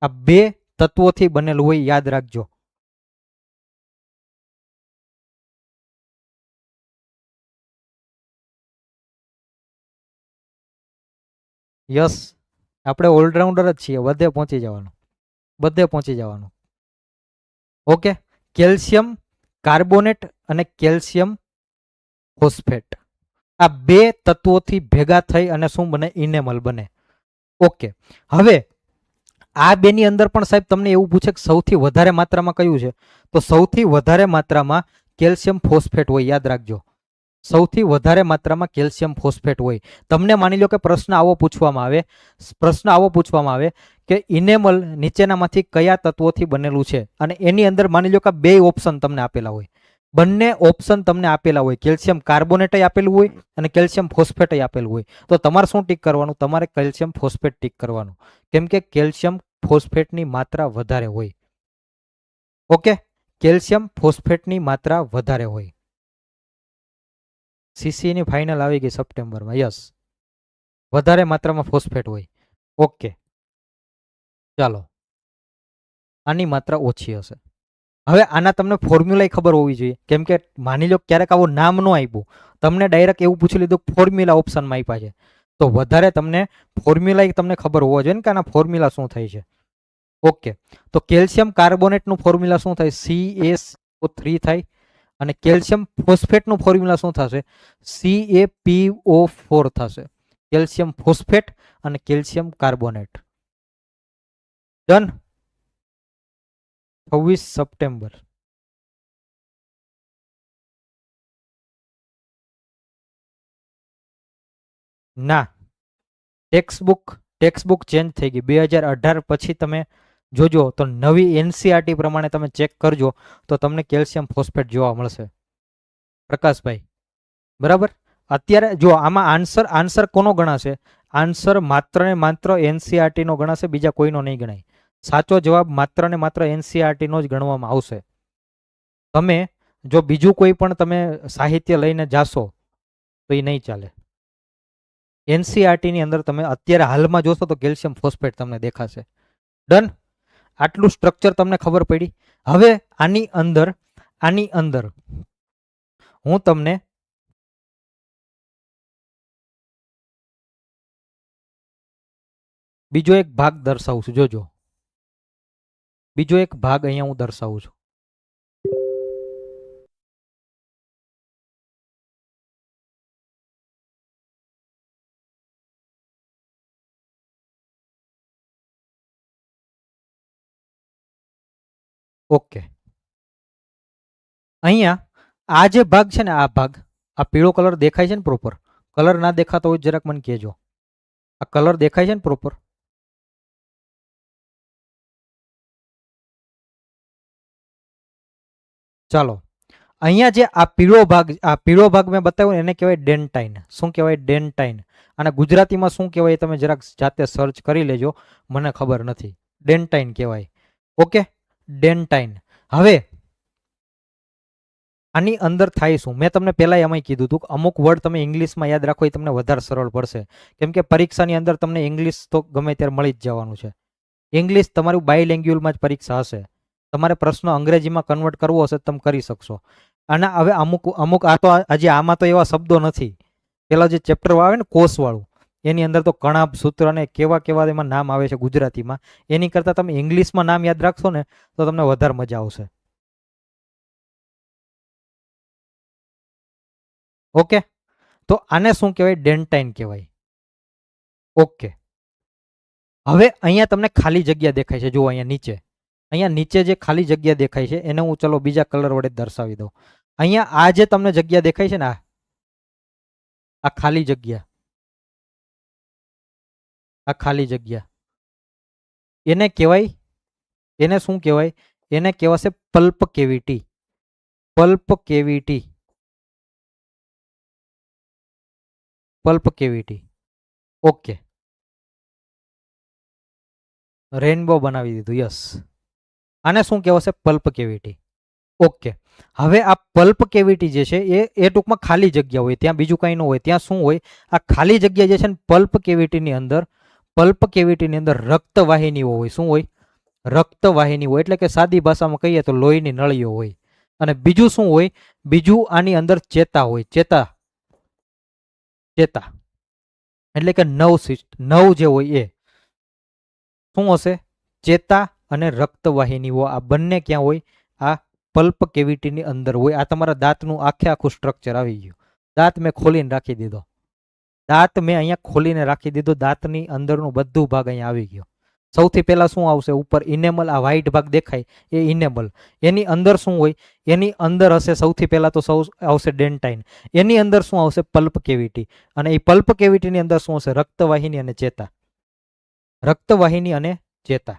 આ બે તત્વોથી બનેલું હોય, યાદ રાખજો. યસ, આપણે ઓલરાઉન્ડર જ છીએ, બધે પહોંચી જવાનું. ઓકે, કેલ્શિયમ કાર્બોનેટ અને કેલ્શિયમ ફોસ્ફેટ આ બે તત્વોથી ભેગા થઈ અને શું બને? ઇનેમલ બને. ઓકે, હવે આ બેની અંદર પણ સાહેબ તમને એવું પૂછે કે સૌથી વધારે માત્રામાં કયું છે? તો સૌથી વધારે માત્રામાં કેલ્શિયમ ફોસ્ફેટ હોય, યાદ રાખજો. સૌથી વધારે માત્રામાં કેલ્શિયમ ફોસ્ફેટ હોય. તમને માની લો કે પ્રશ્ન આવો પૂછવામાં આવે કે ઇનેમલ નીચેનામાંથી કયા તત્વોથી બનેલું છે, અને એની અંદર માની લો કે બે ઓપ્શન તમને આપેલા હોય. બંને ઓપ્શન તમને આપેલા હોય, કેલ્શિયમ કાર્બોનેટ આપેલું હોય અને કેલ્શિયમ ફોસ્ફેટ આપેલું હોય. તો તમારે શું ટીક કરવાનું? તમારે કેલ્શિયમ ફોસ્ફેટ ટીક કરવાનું, કેમ કે કેલ્શિયમ ફોસ્ફેટની માત્રા વધારે હોય. ઓકે, કેલ્શિયમ ફોસ્ફેટની માત્રા વધારે હોય. સીસીની ફાઇનલ આવી ગઈ સપ્ટેમ્બરમાં. યસ, વધારે માત્રામાં ફોસ્ફેટ હોય. ઓકે, ચાલો, આની માત્રા ઓછી હશે. હવે આના તમને ફોર્મ્યુલા ખબર હોવી જોઈએ, કેમ કે માની લો ક્યારેક આવું નામ ન આપ્યું, તમને ડાયરેક્ટ એવું પૂછી લીધું ફોર્મ્યુલા ઓપ્શનમાં આપ્યા છે, તો વધારે તમને ફોર્મ્યુલા તમને ખબર હોવો જોઈએ ને કે આના ફોર્મ્યુલા શું થાય છે. ઓકે, તો કેલ્શિયમ કાર્બોનેટનું ફોર્મ્યુલા શું થાય? CaCO3 થાય. અને કેલ્શિયમ ફોસ્ફેટનું ફોર્મ્યુલા શું થશે? CaPO4 થશે. કેલ્શિયમ ફોસ્ફેટ અને કેલ્શિયમ કાર્બોનેટ. ડન. 26 સપ્ટેમ્બર. ના, ટેક્સ્ટબુક ચેન્જ થઈ ગઈ. 2018 પછી તમે જોજો તો નવી એનસીઆરટી પ્રમાણે તમે ચેક કરજો તો તમને કેલ્શિયમ ફોસ્ફેટ જોવા મળશે, પ્રકાશભાઈ. બરાબર. અત્યારે જો આમાં આન્સર કોનો ગણાશે? આન્સર માત્ર ને માત્ર એનસીઆરટી નો ગણાશે, બીજા કોઈનો નહીં ગણાય. સાચો જવાબ માત્ર ને માત્ર એનસીઆરટી નો જ ગણવામાં આવશે. તમે જો બીજું કોઈ પણ તમે સાહિત્ય લઈને જાશો તો એ નહીં ચાલે. એનસીઆરટી ની અંદર તમે અત્યારે હાલમાં જોશો તો કેલ્શિયમ ફોસ્ફેટ તમને દેખાશે. ડન. આટલું સ્ટ્રક્ચર તમને ખબર પડી. હવે આની અંદર હું તમને બીજો એક ભાગ દર્શાવું છું. જોજો, બીજો એક ભાગ અહીંયા હું દર્શાવું છું. ઓકે, અહીંયા આ જે ભાગ છે ને, આ પીળો કલર દેખાય છે ને પ્રોપર? કલર ના દેખાતો હોય જરાક મને કહેજો. આ કલર દેખાય છે ને પ્રોપર? ચાલો, અહીંયા જે આ પીળો ભાગ મેં બતાવ્યો એને કહેવાય ડેન્ટાઇન. શું કહેવાય? ડેન્ટાઇન. અને ગુજરાતીમાં શું કહેવાય તમે જરાક જાતે સર્ચ કરી લેજો, મને ખબર નથી. ડેન્ટાઇન કહેવાય. ઓકે, ડેન્ટાઇન. હવે આની અંદર થાય શું? મેં તમને પહેલા એમાં કીધું હતું કે અમુક વર્ડ તમે ઇંગ્લિશમાં યાદ રાખો એ તમને વધારે સરળ પડશે, કેમ કે પરીક્ષાની અંદર તમને ઇંગ્લિશ તો ગમે ત્યારે મળી જ જવાનું છે. ઇંગ્લિશ તમારું બાયલેંગ્યુઅલમાં જ પરીક્ષા હશે. તમારે પ્રશ્ન અંગ્રેજીમાં કન્વર્ટ કરવો હશે તમે કરી શકશો. અને હવે અમુક આ તો આજે આમાં તો એવા શબ્દો નથી. પેલા જે ચેપ્ટર આવે ને કોષવાળું, એની અંદર તો કણાબ સૂત્ર ને કેવા એમાં નામ આવે છે ગુજરાતીમાં. એની કરતાં તમે ઇંગ્લિશમાં નામ યાદ રાખશો ને તો તમને વધારે મજા આવશે. ઓકે, તો આને શું કહેવાય? ડેન્ટાઇન કહેવાય. ઓકે, હવે અહીંયા તમને ખાલી જગ્યા દેખાય છે. જુઓ અહીંયા નીચે જે ખાલી જગ્યા દેખાય છે એને હું ચલો બીજા કલર વડે દર્શાવી દઉં. અહીંયા આ જે તમને જગ્યા દેખાય છે ને, આ ખાલી જગ્યા, આ ખાલી જગ્યા એને કહેવાય, એને શું કહેવાય? એને કહેવાશે pulp cavity. Pulp cavity, pulp cavity. Okay, rainbow બનાવી દીધું. યસ, આને શું કહેવાશે? Pulp cavity. ઓકે, હવે આ પલ્પ કેવિટી જે છે એ ટૂંકમાં ખાલી જગ્યા હોય, ત્યાં બીજું કંઈ ન હોય. ત્યાં શું હોય? આ ખાલી જગ્યા જે છે ને પલ્પ કેવિટીની અંદર, પલ્પ કેવિટીની અંદર રક્તવાહિનીઓ હોય. શું હોય? રક્તવાહિની હોય, એટલે કે સાદી ભાષામાં કહીએ તો લોહીની નળીઓ હોય. અને બીજું શું હોય? બીજું આની અંદર ચેતા હોય. ચેતા, ચેતા એટલે કે નવ જે હોય એ શું હશે? ચેતા અને રક્તવાહિનીઓ આ બંને ક્યાં હોય? આ પલ્પ કેવિટીની અંદર હોય. આ તમારા દાંતનું આખું સ્ટ્રક્ચર આવી ગયું. દાંત મેં ખોલીને રાખી દીધો. દાંત મેં અહીંયા ખોલીને રાખી દીધો. દાંતની અંદરનું બધું ભાગ અહીંયા આવી ગયો. સૌથી પહેલા શું આવશે? ઉપર ઇનેમલ, આ વ્હાઈટ ભાગ દેખાય એ ઇનેમલ. એની અંદર શું હોય? એની અંદર હશે સૌથી પહેલા તો આવશે ડેન્ટાઇન. એની અંદર શું આવશે? Pulp cavity. અને એ પલ્પ કેવિટીની અંદર શું હશે? રક્તવાહિની અને ચેતા. રક્તવાહિની અને ચેતા.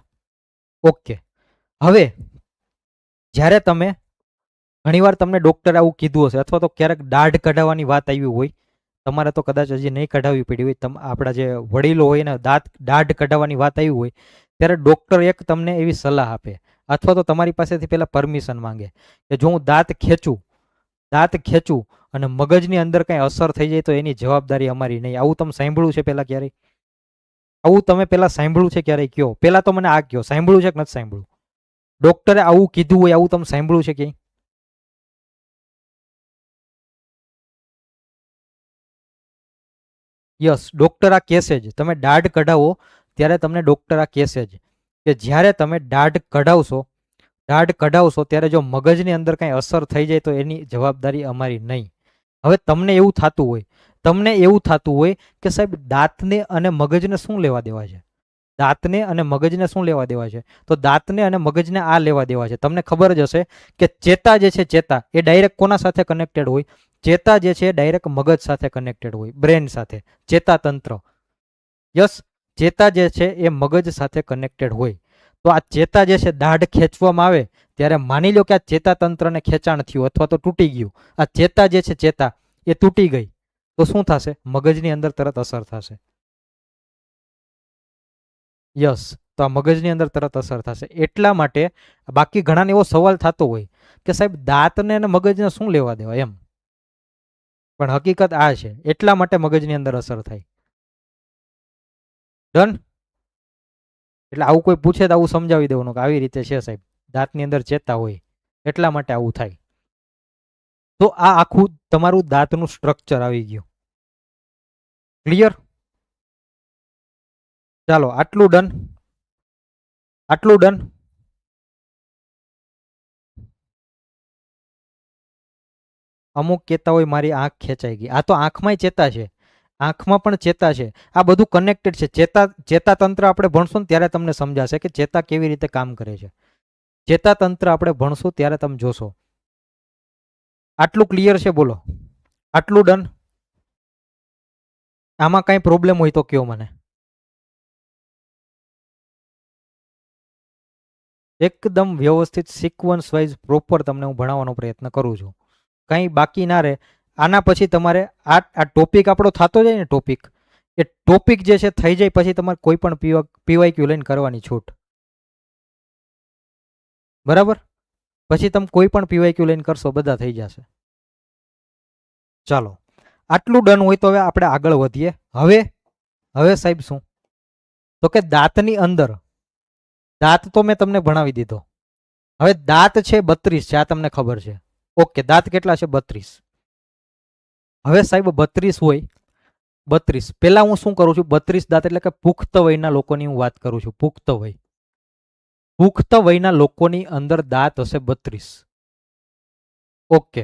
ઓકે, હવે જ્યારે તમે ઘણીવાર તમને ડોક્ટરે આવું કીધું હશે, અથવા તો ક્યારેક દાઢ કઢાવવાની વાત આવી હોય, તમારે તો કદાચ હજી નહીં કઢાવવી પડી હોય, આપણા જે વડીલો હોય ને દાઢ કઢાવવાની વાત આવી હોય, ત્યારે ડોક્ટર એક તમને એવી સલાહ આપે, અથવા તો તમારી પાસેથી પહેલા પરમિશન માંગે કે જો હું દાંત ખેંચું અને મગજની અંદર કંઈ અસર થઈ જાય તો એની જવાબદારી અમારી નહીં. આવું તમે સાંભળ્યું છે પહેલા ક્યારેય? આવું તમે પહેલા સાંભળ્યું છે ક્યારેય? કયો પહેલા તો મને આ કયો, સાંભળ્યું છે કે નથી સાંભળ્યું? ડોક્ટરે આવું કીધું હોય આવું તમે સાંભળ્યું છે ક્યાંય? યસ, ડોક્ટર આ કહેશે જ. તમે દાઢ કઢાવો ત્યારે તમને ડોક્ટર આ કહેશે જ કે જ્યારે તમે દાઢ કઢાવશો ત્યારે જો મગજની અંદર કંઈ અસર થઈ જાય તો એની જવાબદારી અમારી નહીં. હવે તમને એવું થતું હોય કે સાહેબ દાંતને અને મગજને શું લેવા દેવા છે? દાંતને અને મગજને શું લેવા દેવા છે? તો દાંતને અને મગજને આ લેવા દેવા છે. તમને ખબર જ હશે કે ચેતા જે છે, ચેતા એ ડાયરેક્ટ કોના સાથે કનેક્ટેડ હોય? ચેતા જે છે ડાયરેક્ટ મગજ સાથે કનેક્ટેડ હોય, બ્રેન સાથે. ચેતાતંત્ર, યસ, ચેતા જે છે એ મગજ સાથે કનેક્ટેડ હોય. તો આ ચેતા જે છે, દાઢ ખેંચવામાં આવે ત્યારે માની લો કે આ ચેતાતંત્રને ખેંચાણ થયું અથવા તો તૂટી ગયું. આ ચેતા જે છે, ચેતા એ તૂટી ગઈ તો શું થશે? મગજની અંદર તરત અસર થશે. યસ, તો આ મગજની અંદર તરત અસર થશે. એટલા માટે બાકી ઘણાને એવો સવાલ થતો હોય કે સાહેબ દાંતને અને મગજને શું લેવા દેવા એમ, પણ હકીકત આ છે. એટલા માટે મગજની અંદર અસર થાય. ડન? એટલે આવું કોઈ પૂછે તો આવું સમજાવી દેવાનું કે આવી રીતે છે સાહેબ, દાંતની અંદર ચેતા હોય એટલા માટે આવું થાય. તો આ આખું તમારું દાંતનું સ્ટ્રક્ચર આવી ગયું. ક્લિયર? ચાલો, આટલું ડન. અમુક કહેતા હોય મારી આંખ ખેંચાઈ ગઈ. આ તો આંખમાંય ચેતા છે, આંખમાં પણ ચેતા છે. આ બધું કનેક્ટેડ છે. ચેતાતંત્ર આપણે ભણશું ને ત્યારે તમને સમજાશે કે ચેતા કેવી રીતે કામ કરે છે. ચેતાતંત્ર આપણે ભણશું ત્યારે તમે જોશો. આટલું ક્લિયર છે? બોલો, આટલું ડન? આમાં કઈ પ્રોબ્લેમ હોય તો કયો મને. એકદમ વ્યવસ્થિત સિક્વન્સ વાઇઝ પ્રોપર તમને હું ભણાવવાનો પ્રયત્ન કરું છું. કંઈ બાકી ના રહે. આના પછી તમારે આ ટોપિક આપણો થતો જાય ને, એ ટોપિક જે છે થઈ જાય પછી તમારે કોઈ પણ પીવાયક્યુ લઈને કરવાની છૂટ. બરાબર? પછી તમે કોઈ પણ પીવાયક્યુ લઈને કરશો બધા થઈ જશે. ચાલો, આટલું ડન હોય તો હવે આપણે આગળ વધીએ. હવે સાહેબ શું? તો કે દાંતની અંદર, દાંત તો મેં તમને ભણાવી દીધો. હવે દાંત છે 32 છે, આ તમને ખબર છે. ઓકે, દાંત કેટલા છે? 32. હવે સાહેબ 32 હોય, 32 પહેલા હું શું કરું છું? 32 દાંત એટલે કે પુખ્ત વયના લોકોની હું વાત કરું છું. પુખ્ત વયના લોકોની અંદર દાંત હશે 32. ઓકે,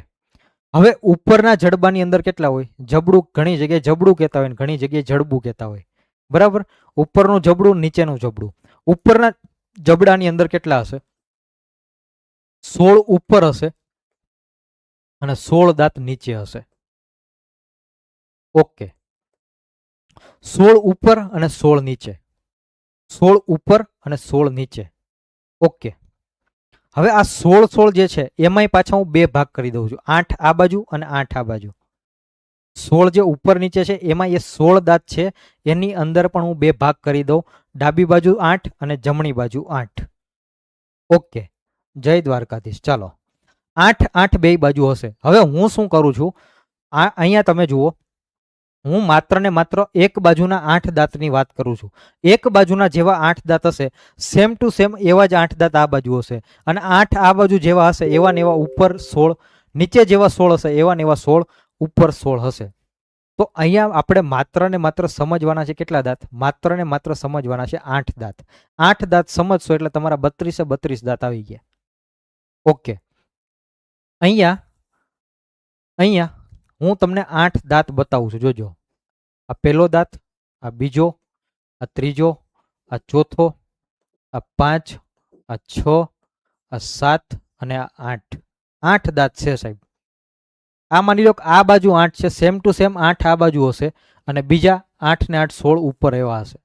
હવે ઉપરના જડબાની અંદર કેટલા હોય? જબડું ઘણી જગ્યાએ જબડું કહેતા હોય ને ઘણી જગ્યાએ જડબું કહેતા હોય, બરાબર? ઉપરનું જબડું, નીચેનું જબડું. ઉપરના જબડાની અંદર કેટલા હશે? 16 ઉપર હશે અને 16 દાંત નીચે હશે. ઓકે, 16 ઉપર અને 16 નીચે, 16 ઉપર અને 16 નીચે. ઓકે, હવે આ 16 જે છે એમાંય પાછા હું બે ભાગ કરી દઉં છું, 8 આ બાજુ અને 8 આ બાજુ. 16 જે ઉપર નીચે છે એમાં એ 16 દાંત છે, એની અંદર પણ હું બે ભાગ કરી દઉં, ડાબી બાજુ 8 અને જમણી બાજુ 8. ઓકે, જય દ્વારકાધીશ. ચાલો, 8 8 બે બાજુ હશે. હવે હું શું કરું છું, અહીંયા તમે જુઓ, હું માત્ર ને માત્ર એક બાજુના 8 દાંતની વાત કરું છું. એક બાજુના જેવા 8 દાંત હશે, સેમ ટુ સેમ એવા જ 8 દાંત આ બાજુ હશે, અને 8 આ બાજુ જેવા હશે એવા ને એવા ઉપર 16, નીચે જેવા 16 હશે એવા ને એવા 16 ઉપર 16 હશે. તો અહીંયા આપણે માત્ર ને માત્ર સમજવાના છે કેટલા દાંત? માત્ર ને માત્ર સમજવાના છે 8 દાંત. 8 દાંત સમજશો એટલે તમારા 32 32 દાંત આવી ગયા. ઓકે, અહીંયા હું તમને 8 દાંત બતાવું છું, જોજો. આ પહેલો દાંત, આ બીજો, આ ત્રીજો, આ ચોથો, આ 5, આ 6, આ 7 અને આ 8. 8 દાંત છે સાહેબ. આ માની લો કે આ બાજુ 8 છે, સેમ ટુ સેમ 8 આ બાજુ હશે, અને બીજા 8 ને 8 16 ઉપર એવા હશે.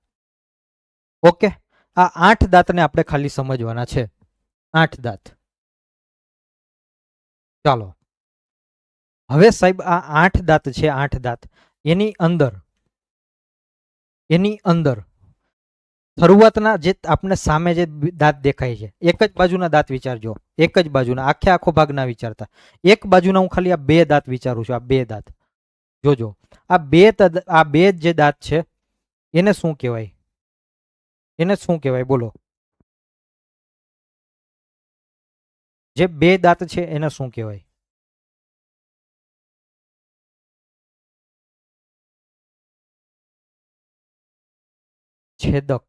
ઓકે, આ 8 દાંતને આપણે ખાલી સમજવાના છે, 8 દાંત. ચાલો, હવે સાહેબ આ 8 દાંત છે, 8 દાંત, એની અંદર શરૂઆતના જે આપણે સામે જે દાંત દેખાય છે, એક જ બાજુના દાંત વિચારજો, એક જ બાજુના, આખો ભાગ ના વિચારતા, એક બાજુના હું ખાલી આ બે દાંત વિચારું છું, આ બે દાંત. જોજો, આ બે જે દાંત છે એને શું કહેવાય? એને શું કહેવાય બોલો? જે બે દાંત છે એને શું કહેવાય? છેદક.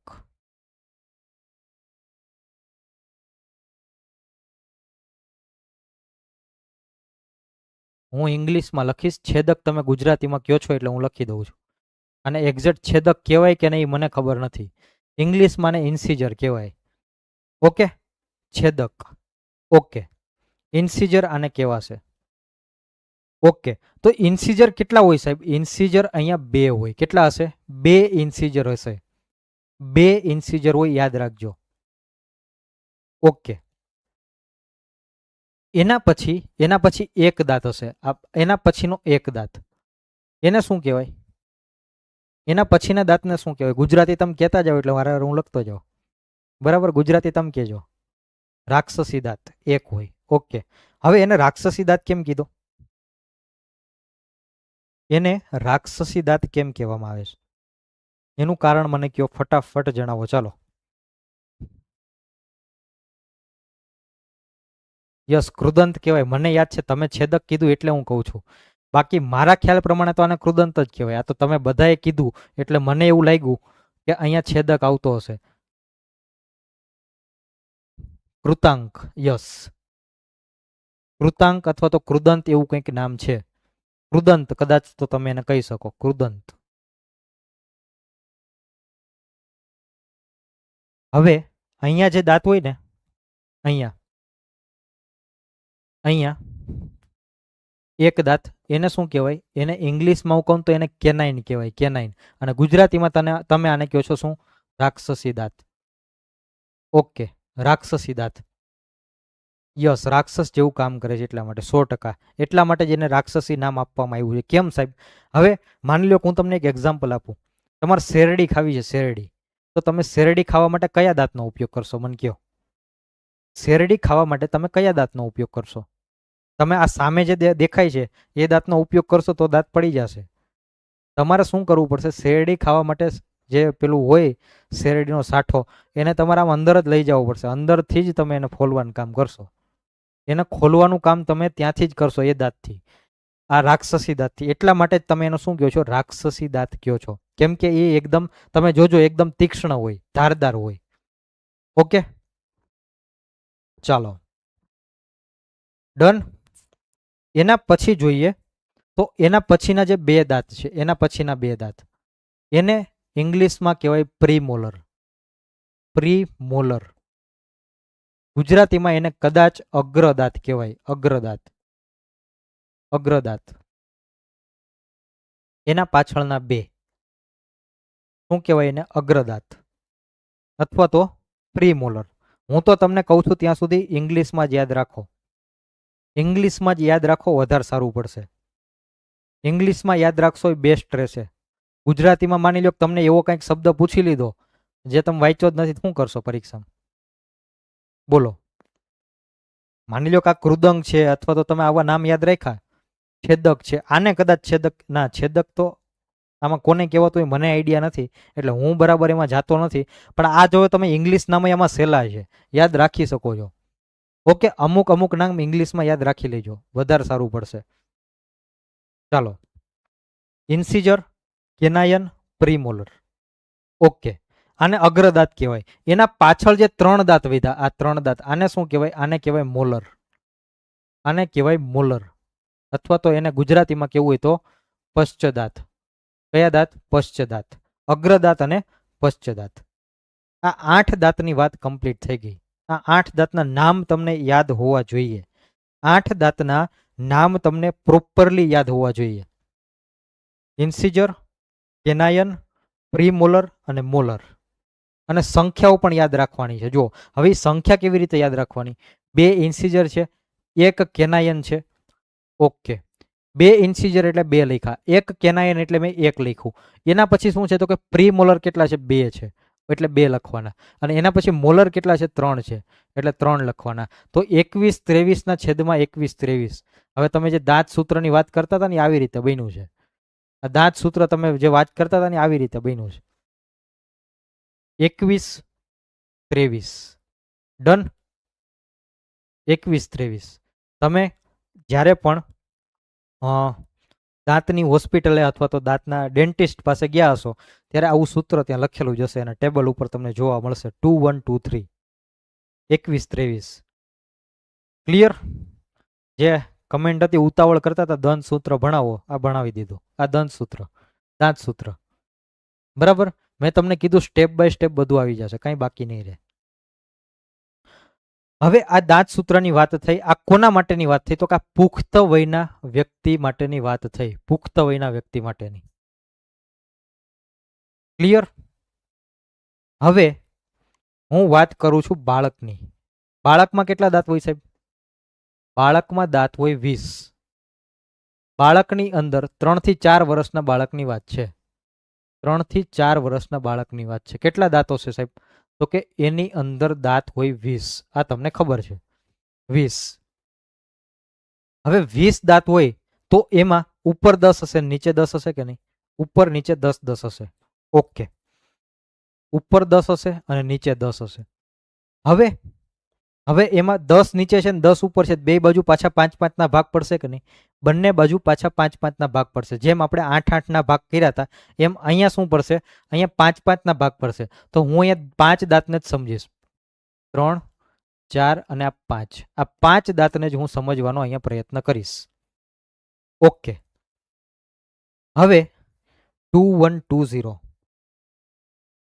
હું ઇંગ્લિશમાં લખીશ, છેદક તમે ગુજરાતીમાં કહો છો એટલે હું લખી દઉં છું. અને એક્ઝેક્ટ છેદક કહેવાય કે નહીં મને ખબર નથી. ઇંગ્લિશમાં ને ઇન્સીજર કહેવાય. ઓકે, છેદક. ઓકે, ઇન્સીજર આને કહેવાશે. ઓકે, તો ઇન્સીજર કેટલા હોય સાહેબ? ઇન્સીજર અહીંયા બે હોય. કેટલા હશે? બે ઇન્સીજર હશે. બે ઇન્સીજર હોય, યાદ રાખજો. ઓકે, એના પછી એક દાંત હશે, એના પછીનો એક દાંત, એને શું કહેવાય? એના પછીના દાંતને શું કહેવાય? ગુજરાતી તમે કહેતા જાઓ એટલે વારે હું લખતો જાઉં, બરાબર? ગુજરાતી તમે કહેજો. રાક્ષસી દાંત એક હોય. ઓકે, હવે એને રાક્ષસી દાંત કેમ કીધો? એને રાક્ષસી દાંત કેમ કહેવામાં આવે છે? એનું કારણ મને કયો, ફટાફટ જણાવો. ચાલો, યસ, કૃદંત કહેવાય. મને યાદ છે, તમે છેદક કીધું એટલે હું કહું છું, બાકી મારા ખ્યાલ પ્રમાણે તો આને કૃદંત જ કહેવાય. આ તો તમે બધાએ કીધું એટલે મને એવું લાગ્યું કે અહીંયા છેદક આવતો હશે. કૃતાંક, યસ, કૃતાંક અથવા તો કૃદંત એવું કંઈક નામ છે. કૃદંત કદાચ તો તમે એને કહી શકો, કૃદંત. હવે અહીંયા જે દાંત હોય ને, અહીંયા એક દાંત, એને શું કહેવાય? એને ઇંગ્લિશમાં હું કહું તો એને કેનાઇન કહેવાય, કેનાઇન. અને ગુજરાતીમાં તમે આને કહો છો શું? રાક્ષસી દાંત. ઓકે, રાક્ષસી દાંત. યસ, રાક્ષસ જેવું કામ કરે છે એટલા માટે, 100%. એટલા માટે જ એને રાક્ષસી નામ આપવામાં આવ્યું છે. કેમ સાહેબ? હવે માની લો કે હું તમને એક એક્ઝામ્પલ આપું. તમારે શેરડી ખાવી છે, શેરડી, તો તમે શેરડી ખાવા માટે કયા દાંતનો ઉપયોગ કરશો? મને કહો. શેરડી ખાવા માટે તમે કયા દાંતનો ઉપયોગ કરશો? તમે આ સામે જે દેખાય છે એ દાંતનો ઉપયોગ કરશો તો દાંત પડી જશે. તમારે શું કરવું પડશે? શેરડી ખાવા માટે જે પેલું હોય શેરડીનો સાઠો, એને તમારે આમ અંદર જ લઈ જવું પડશે. અંદરથી જ તમે એને ફોલવાનું કામ કરશો. એને ખોલવાનું કામ તમે ત્યાંથી જ કરશો, એ દાંતથી, આ રાક્ષસી દાંતથી. એટલા માટે જ તમે એનો શું કહો છો? રાક્ષસી દાંત કહો છો. કેમ કે એ એકદમ, તમે જોજો, એકદમ તીક્ષ્ણ હોય, ધારદાર હોય. ઓકે, ચાલો, ડન. એના પછી જોઈએ તો એના પછીના જે બે દાંત છે, એના પછીના બે દાંત, એને ઇંગ્લિશમાં કહેવાય પ્રીમોલર. પ્રીમોલર. ગુજરાતીમાં એને કદાચ અગ્રદાંત કહેવાય. અગ્રદાંત. અગ્રદાંત. એના પાછળના બે શું કહેવાય? એને અગ્રદાંત અથવા તો પ્રીમોલર. હું તો તમને કહું છું ત્યાં સુધી ઇંગ્લિશમાં જ યાદ રાખો. ઇંગ્લિશમાં જ યાદ રાખો, વધારે સારું પડશે. ઇંગ્લિશમાં યાદ રાખશો એ બેસ્ટ રહેશે. ગુજરાતીમાં માની લો કે તમને એવો કંઈક શબ્દ પૂછી લીધો જે તમે વાંચ્યો જ નથી, શું કરશો પરીક્ષામાં? બોલો. માની લો કે આ કૃદંગ છે, અથવા તો તમે આવા નામ યાદ રાખ્યા, છેદક છે, આને કદાચ છેદક ના, છેદક તો આમાં કોને કહેવાતું હોય મને આઈડિયા નથી, એટલે હું બરાબર એમાં જાતો નથી. પણ આ જો તમે ઇંગ્લિશ નામ એમાં સહેલા છે, યાદ રાખી શકો છો. ઓકે, અમુક અમુક નામ ઇંગ્લિશમાં યાદ રાખી લેજો, વધારે સારું પડશે. ચાલો, ઇન્સિજર, કેનાયન, પ્રીમોલર. ઓકે, આને અગ્રદાંત કહેવાય. એના પાછળ જે ત્રણ દાંત વધ્યા, આ ત્રણ દાંત, આને શું કહેવાય? આને કહેવાય મોલર. આને કહેવાય મોલર, અથવા તો એને ગુજરાતીમાં કેવું હોય તો પશ્ચદાંત. કયા દાંત? પશ્ચદાંત. અગ્રદાંત અને પશ્ચદાંત. આ 8 દાંતની વાત કમ્પ્લીટ થઈ ગઈ. આ 8 દાંતના નામ તમને યાદ હોવા જોઈએ. 8 દાંતના નામ તમને પ્રોપરલી યાદ હોવા જોઈએ. ઇન્સિજર, કેનાયન, પ્રીમોલર અને મોલર. અને સંખ્યાઓ પણ યાદ રાખવાની છે. જો હવે સંખ્યા કેવી રીતે યાદ રાખવાની? 2 ઇન્સિજર છે, 1 કેનાયન છે. ઓકે, 2 ઇન્સિજર એટલે 2 લખ્યા, 1 કેનાયન એટલે મેં 1 લખ્યું. એના પછી શું છે તો કે પ્રીમોલર કેટલા છે? 2 છે, એટલે 2 લખવાના. અને એના પછી મોલર કેટલા છે? 3 છે, એટલે 3 લખવાના. તો 21 23 ના છેદમાં 21 23. હવે તમે જે દાંત સૂત્રની વાત કરતા હતા ને આવી રીતે બન્યું છે. આ દાંત સૂત્ર તમે જે વાત કરતા હતા ને આવી રીતે બન્યું છે. 21 23. ડન. 21 23. તમે જ્યારે પણ દાંતની હોસ્પિટલે અથવા તો દાંતના ડેન્ટિસ્ટ પાસે ગયા હશો ત્યારે આવું સૂત્ર ત્યાં લખેલું જશે અને ટેબલ ઉપર તમને જોવા મળશે 2 1 2 3. 21 23. ક્લિયર? જે કમેન્ટ હતી ઉતાવળ કરતા હતા દંત સૂત્ર ભણાવો, આ ભણાવી દીધું. આ દંત સૂત્ર, દાંત સૂત્ર. બરાબર, મેં તમને કીધું સ્ટેપ બાય સ્ટેપ બધું આવી જશે, કંઈ બાકી નહીં રહે. હવે આ દાંત સૂત્રની વાત થઈ. આ કોના માટેની વાત થઈ? તો કે આ પુખ્ત વયના વ્યક્તિ માટેની વાત થઈ. પુખ્ત વયના વ્યક્તિ માટેની. ક્લિયર? હવે હું વાત કરું છું બાળકની. બાળકમાં કેટલા દાંત હોય સાહેબ? બાળકમાં દાંત હોય 20. બાળકની અંદર 3 થી 4 વર્ષના બાળકની વાત છે. 3 થી 4 વર્ષના બાળકની વાત છે. કેટલા દાંતો છે સાહેબ? તો કે એની અંદર દાંત હોય 20. આ તમને ખબર છે, 20. હવે 20 દાંત હોય તો એમાં ઉપર 10 હશે, નીચે 10 હશે કે નહીં? ઉપર નીચે 10 10 હશે. ઓકે, ઉપર 10 હશે અને નીચે 10 હશે. હવે એમાં 10 નીચે છે ને 10 ઉપર છે, બે બાજુ પાછા 5 5 ના ભાગ પડશે કે નહીં? બંને બાજુ પાછા 5 5 ના ભાગ પડશે. જેમ આપણે 8 8 ના ભાગ કર્યા હતા એમ અહીંયા શું પડશે? અહીંયા 5 5 ના ભાગ પડશે. તો હું અહીંયા 5 દાંતને જ સમજીશ. 3 4 અને આ 5. આ 5 દાંતને જ હું સમજવાનો અહીંયા પ્રયત્ન કરીશ. ઓકે, હવે 2 1 2 0.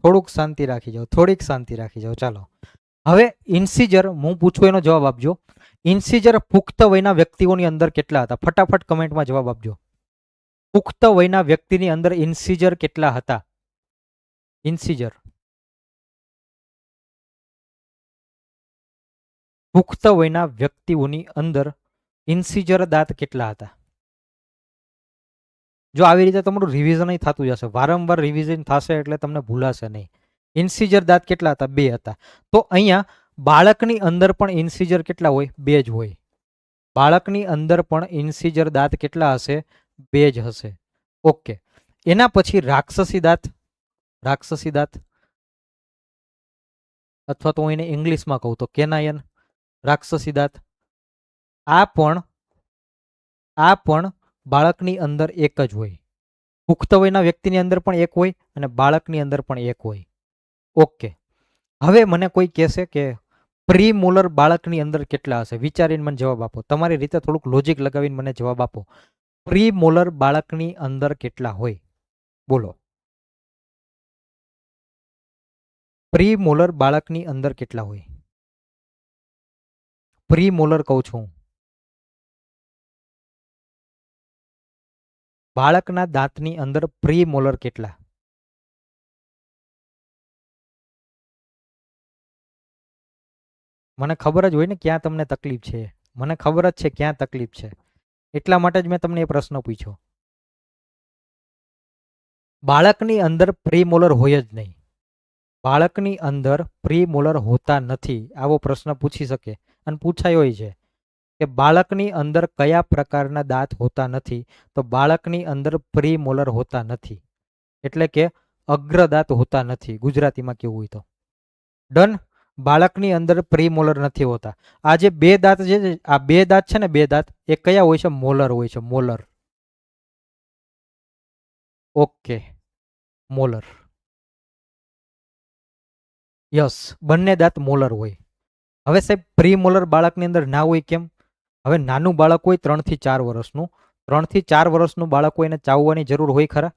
થોડુંક શાંતિ રાખી જાઓ, થોડીક શાંતિ રાખી જાઓ. ચાલો, હવે ઇન્સિજર હું પૂછું એનો જવાબ આપજો. ઇન્સિજર પુખ્ત વયના વ્યક્તિઓની અંદર કેટલા હતા? ફટાફટ કમેન્ટમાં જવાબ આપજો. પુખ્ત વયના વ્યક્તિની અંદર ઇન્સિજર કેટલા હતા? ઇન્સિજર, પુખ્ત વયના વ્યક્તિઓની અંદર ઇન્સિજર દાંત કેટલા હતા? જો આવી રીતે તમારું રિવિઝન થતું જશે, વારંવાર રિવિઝન થશે એટલે તમને ભૂલાશે નહીં. ઇન્સિજર દાંત કેટલા હતા? 2 હતા. તો અહીંયા બાળકની અંદર પણ ઇન્સિજર કેટલા હોય? 2 જ હોય. બાળકની અંદર પણ ઇન્સિજર દાંત કેટલા હશે? 2 જ હશે. ઓકે, એના પછી રાક્ષસી દાંત. રાક્ષસી દાંત અથવા તો હું એને ઇંગ્લિશમાં કહું તો કેનાયન. રાક્ષસી દાંત આ પણ બાળકની અંદર એક જ હોય. પુખ્ત વયના વ્યક્તિની અંદર પણ એક હોય અને બાળકની અંદર પણ એક હોય. ઓકે, હવે મને કોઈ કહેશે કે પ્રી મોલર બાળકની અંદર કેટલા હશે? વિચારીને મને જવાબ આપો. તમારી રીતે થોડુંક લોજિક લગાવીને મને જવાબ આપો. પ્રી મોલર બાળકની અંદર કેટલા હોય? બોલો. પ્રી મોલર બાળકની અંદર કેટલા હોય? પ્રી મોલર કહું છું. બાળકના દાંતની અંદર પ્રી મોલર કેટલા? મને ખબર જ હોય ને ક્યાં તમને તકલીફ છે. મને ખબર જ છે ક્યાં તકલીફ છે. એટલા માટે જ મેં તમને એ પ્રશ્ન પૂછ્યો. બાળકની અંદર પ્રી મોલર હોય જ નહીં. બાળકની અંદર પ્રી મોલર હોતા નથી. આવો પ્રશ્ન પૂછી શકે અને પૂછાયો છે કે બાળકની અંદર કયા પ્રકારના દાંત હોતા નથી? તો બાળકની અંદર પ્રી મોલર હોતા નથી, એટલે કે અગ્રદાંત હોતા નથી, ગુજરાતીમાં કેવું હોય તો. ડન. બાળકની અંદર પ્રી મોલર નથી હોતા. આ જે બે દાંત છે, આ બે દાંત છે ને, બે દાંત એ કયા હોય છે? મોલર હોય છે. મોલર. Okay, molar. યસ, બંને દાંત મોલર હોય. હવે સાહેબ પ્રી મોલર બાળકની અંદર ના હોય કેમ? હવે નાનું બાળક હોય 3 થી 4 વર્ષનું, 3 થી 4 વર્ષનું બાળક હોય એને ચાવવાની જરૂર હોય ખરા?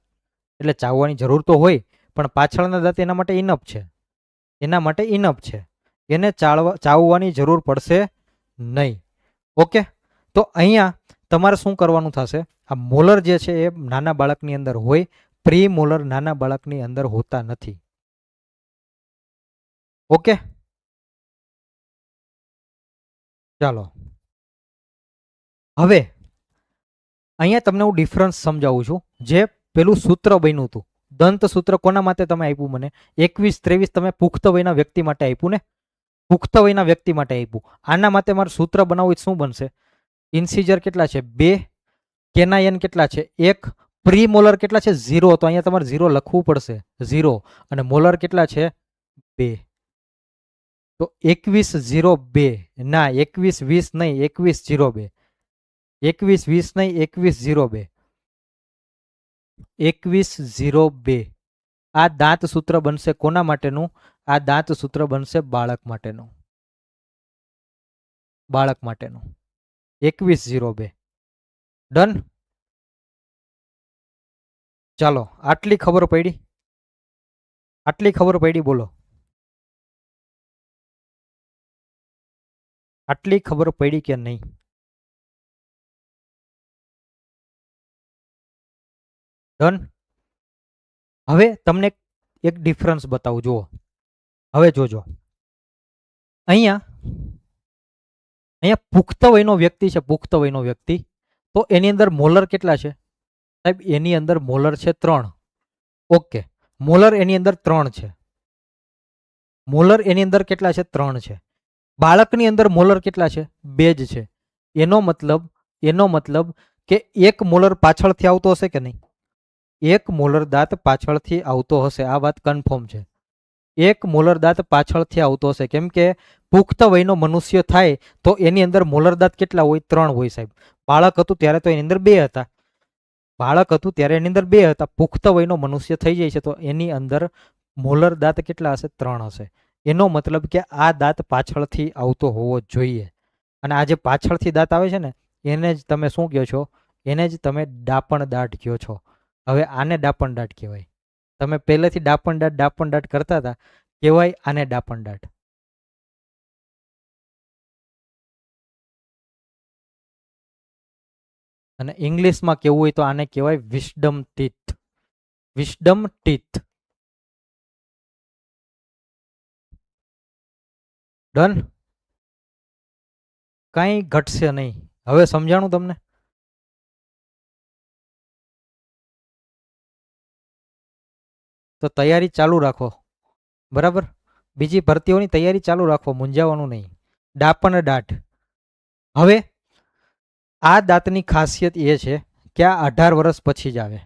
એટલે ચાવવાની જરૂર તો હોય, પણ પાછળના દાંત એના માટે ઇનફ છે. એના માટે ઇનફ છે. એને ચાવવાની જરૂર પડશે નહીં. ઓકે, તો અહીંયા તમારે શું કરવાનું થશે? આ મોલર જે છે એ નાના બાળકની અંદર હોય, પ્રી મોલર નાના બાળકની અંદર હોતા નથી. ઓકે, ચાલો હવે અહીંયા તમને હું ડિફરન્સ સમજાવું છું. જે પેલું સૂત્ર બન્યું હતું, દંત સૂત્ર કોના માટે તમે આપ્યું મને? 21-23 તમે પુખ્ત વયના વ્યક્તિ માટે આપ્યું ને? પુખ્ત વયના વ્યક્તિ માટે આપ્યું. આના માટે મારે સૂત્ર બનાવવું શું બનશે? ઇન્સીજર કેટલા છે? 2. કેનાયન કેટલા છે? 1. પ્રી મોલર કેટલા છે? 0. તો અહીંયા તમારે 0 લખવું પડશે. 0. અને મોલર કેટલા છે? 2. તો 21-0-2 ના, 21-20 નહીં, 21-0-2. 21-20 નહીં, 21-0-2. 21-0-2. આ દાંત સૂત્ર બનશે કોના માટેનું? આ દાંત સૂત્ર બનશે બાળક માટેનું. બાળક માટેનું 21-0-2. ડન. ચાલો, આટલી ખબર પડી? આટલી ખબર પડી? બોલો, આટલી ખબર પડી કે નહીં? ડન. હવે તમને એક ડિફરન્સ બતાવું. જુઓ, હવે જોજો. અહીંયા પુખ્ત વયનો વ્યક્તિ છે, પુખ્ત વયનો વ્યક્તિ. તો એની અંદર મોલર કેટલા છે સાહેબ? એની અંદર મોલર છે 3. ઓકે, મોલર એની અંદર 3 છે. મોલર એની અંદર કેટલા છે? 3 છે. બાળકની અંદર મોલર કેટલા છે? 2 જ છે. એનો મતલબ કે એક મોલર પાછળથી આવતો હશે કે નહીં? એક મોલર દાંત પાછળથી આવતો હશે. આ વાત કન્ફર્મ છે. એક મોલર દાંત પાછળથી આવતો હશે, કેમ કે પુખ્ત વયનો મનુષ્ય થાય તો એની અંદર મોલર દાંત કેટલા હોય? 3 હોય સાહેબ. બાળક હતું ત્યારે તો એની અંદર 2 હતા. બાળક હતું ત્યારે એની અંદર 2 હતા. પુખ્ત વયનો મનુષ્ય થઈ જાય છે તો એની અંદર મોલર દાંત કેટલા હશે? 3 હશે. એનો મતલબ કે આ દાંત પાછળથી આવતો હોવો જોઈએ. અને આ જે પાછળથી દાંત આવે છે ને, એને જ તમે શું કહો છો? એને જ તમે ડાપણ દાંત કહો છો. હવે આને ડાપણ દાંત કહેવાય. તમે પહેલેથી ડાપણ દાંત કરતા હતા, કહેવાય આને ડાપણ દાંત. અને ઇંગ્લિશમાં કેવું હોય તો આને કહેવાય વિસ્ડમ ટીથ. વિસ્ડમ ટીથ. ડન. કાંઈ ઘટશે નહીં. હવે સમજાણું તમને? તો તૈયારી ચાલુ રાખો, બરાબર? બીજી ભરતીઓની તૈયારી ચાલુ રાખો, મૂંઝાવાનું નહીં. ડાપણ દાંત. હવે આ દાંતની ખાસિયત એ છે કે આ 18 વર્ષ પછી જ આવે.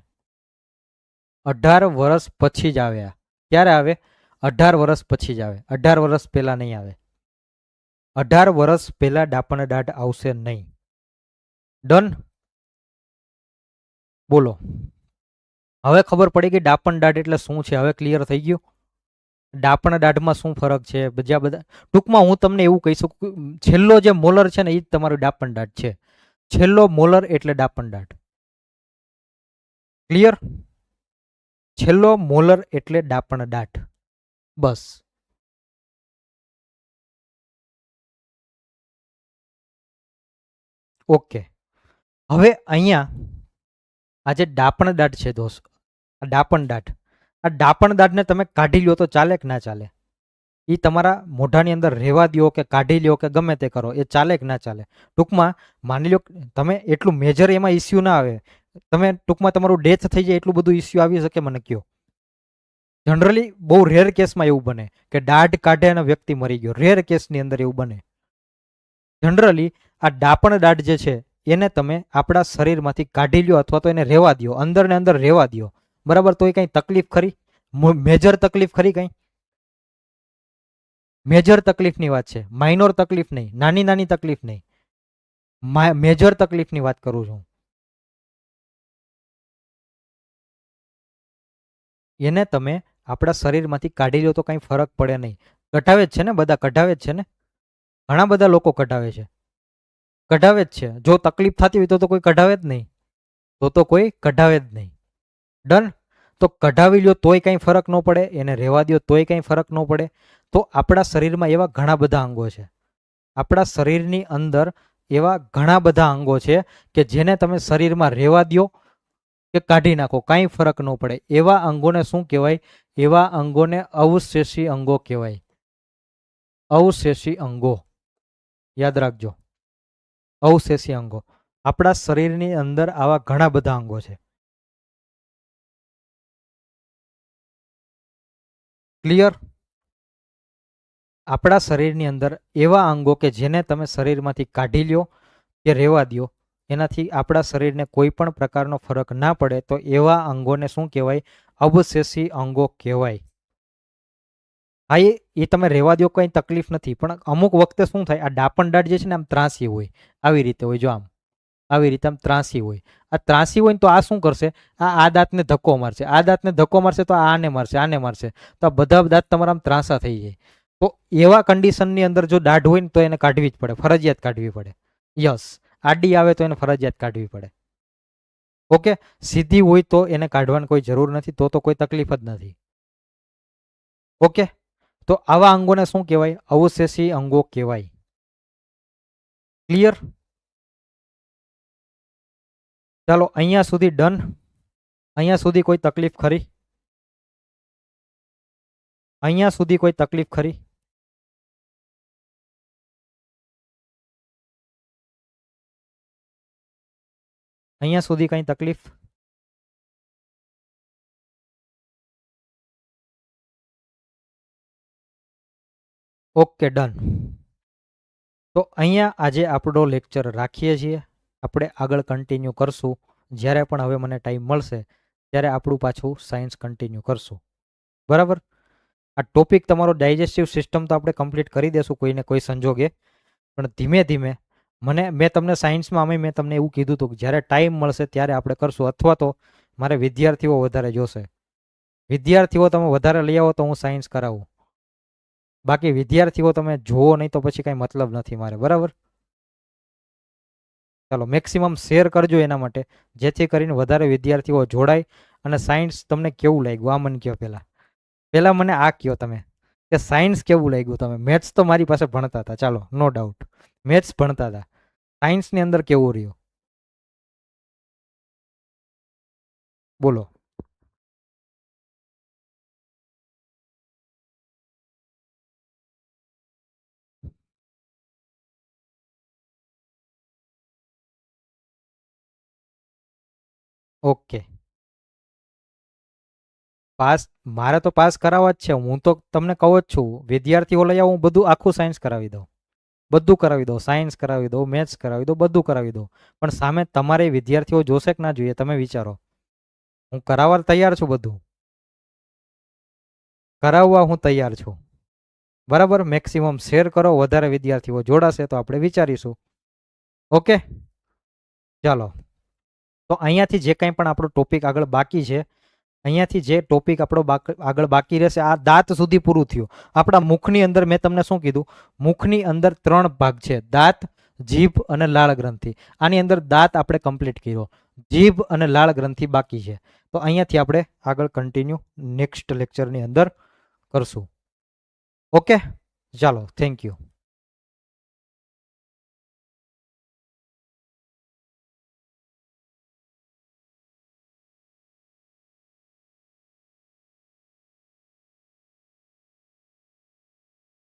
18 વર્ષ પછી જ આવે. ક્યારે આવે? 18 વર્ષ પછી જ આવે. 18 વર્ષ પહેલા નહીં આવે. 18 વર્ષ પહેલા ડાપણ દાંત આવશે નહીં. ડન. બોલો, હવે ખબર પડી ગઈ ડાપણ દાંત એટલે શું છે? હવે ક્લિયર થઈ ગયું? ડાપણ દાઢમાં શું ફરક છે, બીજા બધા ટૂંકમાં હું તમને એવું કહી શકું, છેલ્લો જે મોલર છે ને એ જ તમારું ડાપણ દાઢ છે. છેલ્લો મોલર એટલે ડાપણ દાઢ. ક્લિયર? છેલ્લો મોલર એટલે ડાપણ દાઢ. બસ. ઓકે. હવે અહીંયા આ જે ડાપણ દાઢ છે દોસ્ત, આ ડાપણ દાઢ, આ ડાપણ દાઢને તમે કાઢી લ્યો તો ચાલે કે ના ચાલે? એ તમારા મોઢાની અંદર રહેવા દો કે કાઢી લ્યો કે ગમે તે કરો, એ ચાલે કે ના ચાલે? ટૂંકમાં માની લો તમે એટલું મેજર એમાં ઇસ્યુ ના આવે, તમે ટૂંકમાં તમારું ડેથ થઈ જાય એટલું બધું ઇસ્યુ આવી શકે, મને કયો. જનરલી બહુ રેર કેસમાં એવું બને કે દાઢ કાઢે અને વ્યક્તિ મરી ગયો, રેર કેસની અંદર એવું બને. જનરલી આ ડાપણ દાઢ જે છે એને તમે આપણા શરીરમાંથી કાઢી લ્યો અથવા તો એને રહેવા દો, અંદર ને અંદર રહેવા દો, બરાબર? તો એ કંઈ તકલીફ ખરી? મેજર તકલીફ ખરી? કંઈ મેજર તકલીફની વાત છે, માઇનોર તકલીફ નહીં, નાની નાની તકલીફ નહીં, મેજર તકલીફની વાત કરું છું. એને તમે આપણા શરીરમાંથી કાઢી લો તો કંઈ ફરક પડે નહીં. કઢાવે જ છે ને, બધા કઢાવે જ છે ને, ઘણા બધા લોકો કઢાવે છે, કઢાવે જ છે. જો તકલીફ થતી હોય તો કોઈ કઢાવે જ નહીં, તો કોઈ કઢાવે જ નહીં. ડન? તો કઢાવી લ્યો તોય કંઈ ફરક ન પડે, એને રહેવા દો તોય કંઈ ફરક ન પડે. તો આપણા શરીરમાં એવા ઘણા બધા અંગો છે, આપણા શરીરની અંદર એવા ઘણા બધા અંગો છે કે જેને તમે શરીરમાં રહેવા દો કે કાઢી નાખો કાંઈ ફરક ન પડે. એવા અંગોને શું કહેવાય? એવા અંગોને અવશેષી અંગો કહેવાય. અવશેષી અંગો યાદ રાખજો, અવશેષી અંગો. આપણા શરીરની અંદર આવા ઘણા બધા અંગો છે. ક્લિયર? આપણા શરીરની અંદર એવા અંગો કે જેને તમે શરીરમાંથી કાઢી લ્યો કે રહેવા દો, એનાથી આપણા શરીરને કોઈ પણ પ્રકારનો ફરક ના પડે, તો એવા અંગોને શું કહેવાય? અવશેષી અંગો કહેવાય. હા, એ તમે રહેવા દો, કંઈ તકલીફ નથી, પણ અમુક વખતે શું થાય, આ ડાપણ દાઢ જે છે ને આમ ત્રાસી હોય, આવી રીતે હોય, જો આમ આવી રીતે આમ ત્રાસી હોય. આ ત્રાસી હોય ને તો આ શું કરશે? આ દાંતને ધક્કો મારશે, આ દાંતને ધક્કો મારશે તો આને મારશે, આને મારશે, તો આ બધા દાંત તમારા આમ ત્રાસા થઈ જાય. તો એવા કન્ડિશનની અંદર જો દાઢ હોય ને તો એને કાઢવી જ પડે, ફરજિયાત કાઢવી પડે. યસ, આડી આવે તો એને ફરજિયાત કાઢવી પડે. ઓકે, સીધી હોય તો એને કાઢવાની કોઈ જરૂર નથી, તો કોઈ તકલીફ જ નથી. ઓકે, તો આવા અંગોને શું કહેવાય? અવશેષી અંગો કહેવાય. ક્લિયર? ચાલો અહીંયા સુધી ડન. અહીંયા સુધી કોઈ તકલીફ ખરી? અહીંયા સુધી કોઈ તકલીફ ખરી? અહીંયા સુધી કંઈ તકલીફ? Okay, done. તો અહીંયા આજે આપણો લેક્ચર રાખીએ છીએ. આપણે આગળ કન્ટિન્યુ કરશું, જ્યારે પણ હવે મને ટાઈમ મળશે ત્યારે આપણું પાછું સાયન્સ કન્ટિન્યુ કરશું. બરાબર? આ ટોપિક તમારો ડાયજેસ્ટિવ સિસ્ટમ તો આપણે કમ્પ્લીટ કરી દેશું કોઈને કોઈ સંજોગે, પણ ધીમે ધીમે મેં તમને સાયન્સમાં મેં તમને એવું કીધું હતું કે જ્યારે ટાઈમ મળશે ત્યારે આપણે કરશું, અથવા તો મારે વિદ્યાર્થીઓ વધારે જોશે. વિદ્યાર્થીઓ તમે વધારે લઈ આવો તો હું સાયન્સ કરાવું, બાકી વિદ્યાર્થીઓ તમે જોવો નહીં તો પછી કાંઈ મતલબ નથી મારે. બરાબર? ચાલો મેક્સિમમ શેર કરજો એના માટે, જેથી કરીને વધારે વિદ્યાર્થીઓ જોડાય. અને સાયન્સ તમને કેવું લાગ્યું આ મને કહો. પહેલાં મને આ કહો તમે કે સાયન્સ કેવું લાગ્યું? તમે મેથ્સ તો મારી પાસે ભણતા હતા, ચાલો નો ડાઉટ મેથ્સ ભણતા હતા, સાયન્સની અંદર કેવું રહ્યું બોલો? ઓકે, પાસ મારે તો પાસ કરાવવા જ છે. હું તો તમને કહું જ છું, વિદ્યાર્થીઓ લઈ આવું, હું બધું આખું સાયન્સ કરાવી દઉં, બધું કરાવી દઉં, સાયન્સ કરાવી દઉં, મેથ્સ કરાવી દઉં, બધું કરાવી દઉં. પણ સામે તમારે વિદ્યાર્થીઓ જોશે કે ના જોઈએ તમે વિચારો. હું કરાવવા તૈયાર છું, બધું કરાવવા હું તૈયાર છું. બરાબર? મેક્સિમમ શેર કરો, વધારે વિદ્યાર્થીઓ જોડાશે તો આપણે વિચારીશું. ઓકે, ચાલો. તો અહીંયાથી જે કંઈ પણ આપણો ટોપિક આગળ બાકી છે અહીંયાથી જે ટોપિક આપણો આગળ બાકી રહેશે, આ દાંત સુધી પૂરું થયું. આપણા મુખની અંદર મેં તમને શું કીધું, મુખની અંદર 3 ભાગ છે, દાંત, જીભ અને લાળ ગ્રંથિ. આની અંદર દાંત આપણે કમ્પ્લીટ કર્યો, જીભ અને લાળ ગ્રંથિ બાકી છે. તો અહીંયાથી આપણે આગળ કન્ટિન્યુ નેક્સ્ટ લેક્ચરની અંદર કરશું. ઓકે, ચાલો, થેન્ક યુ.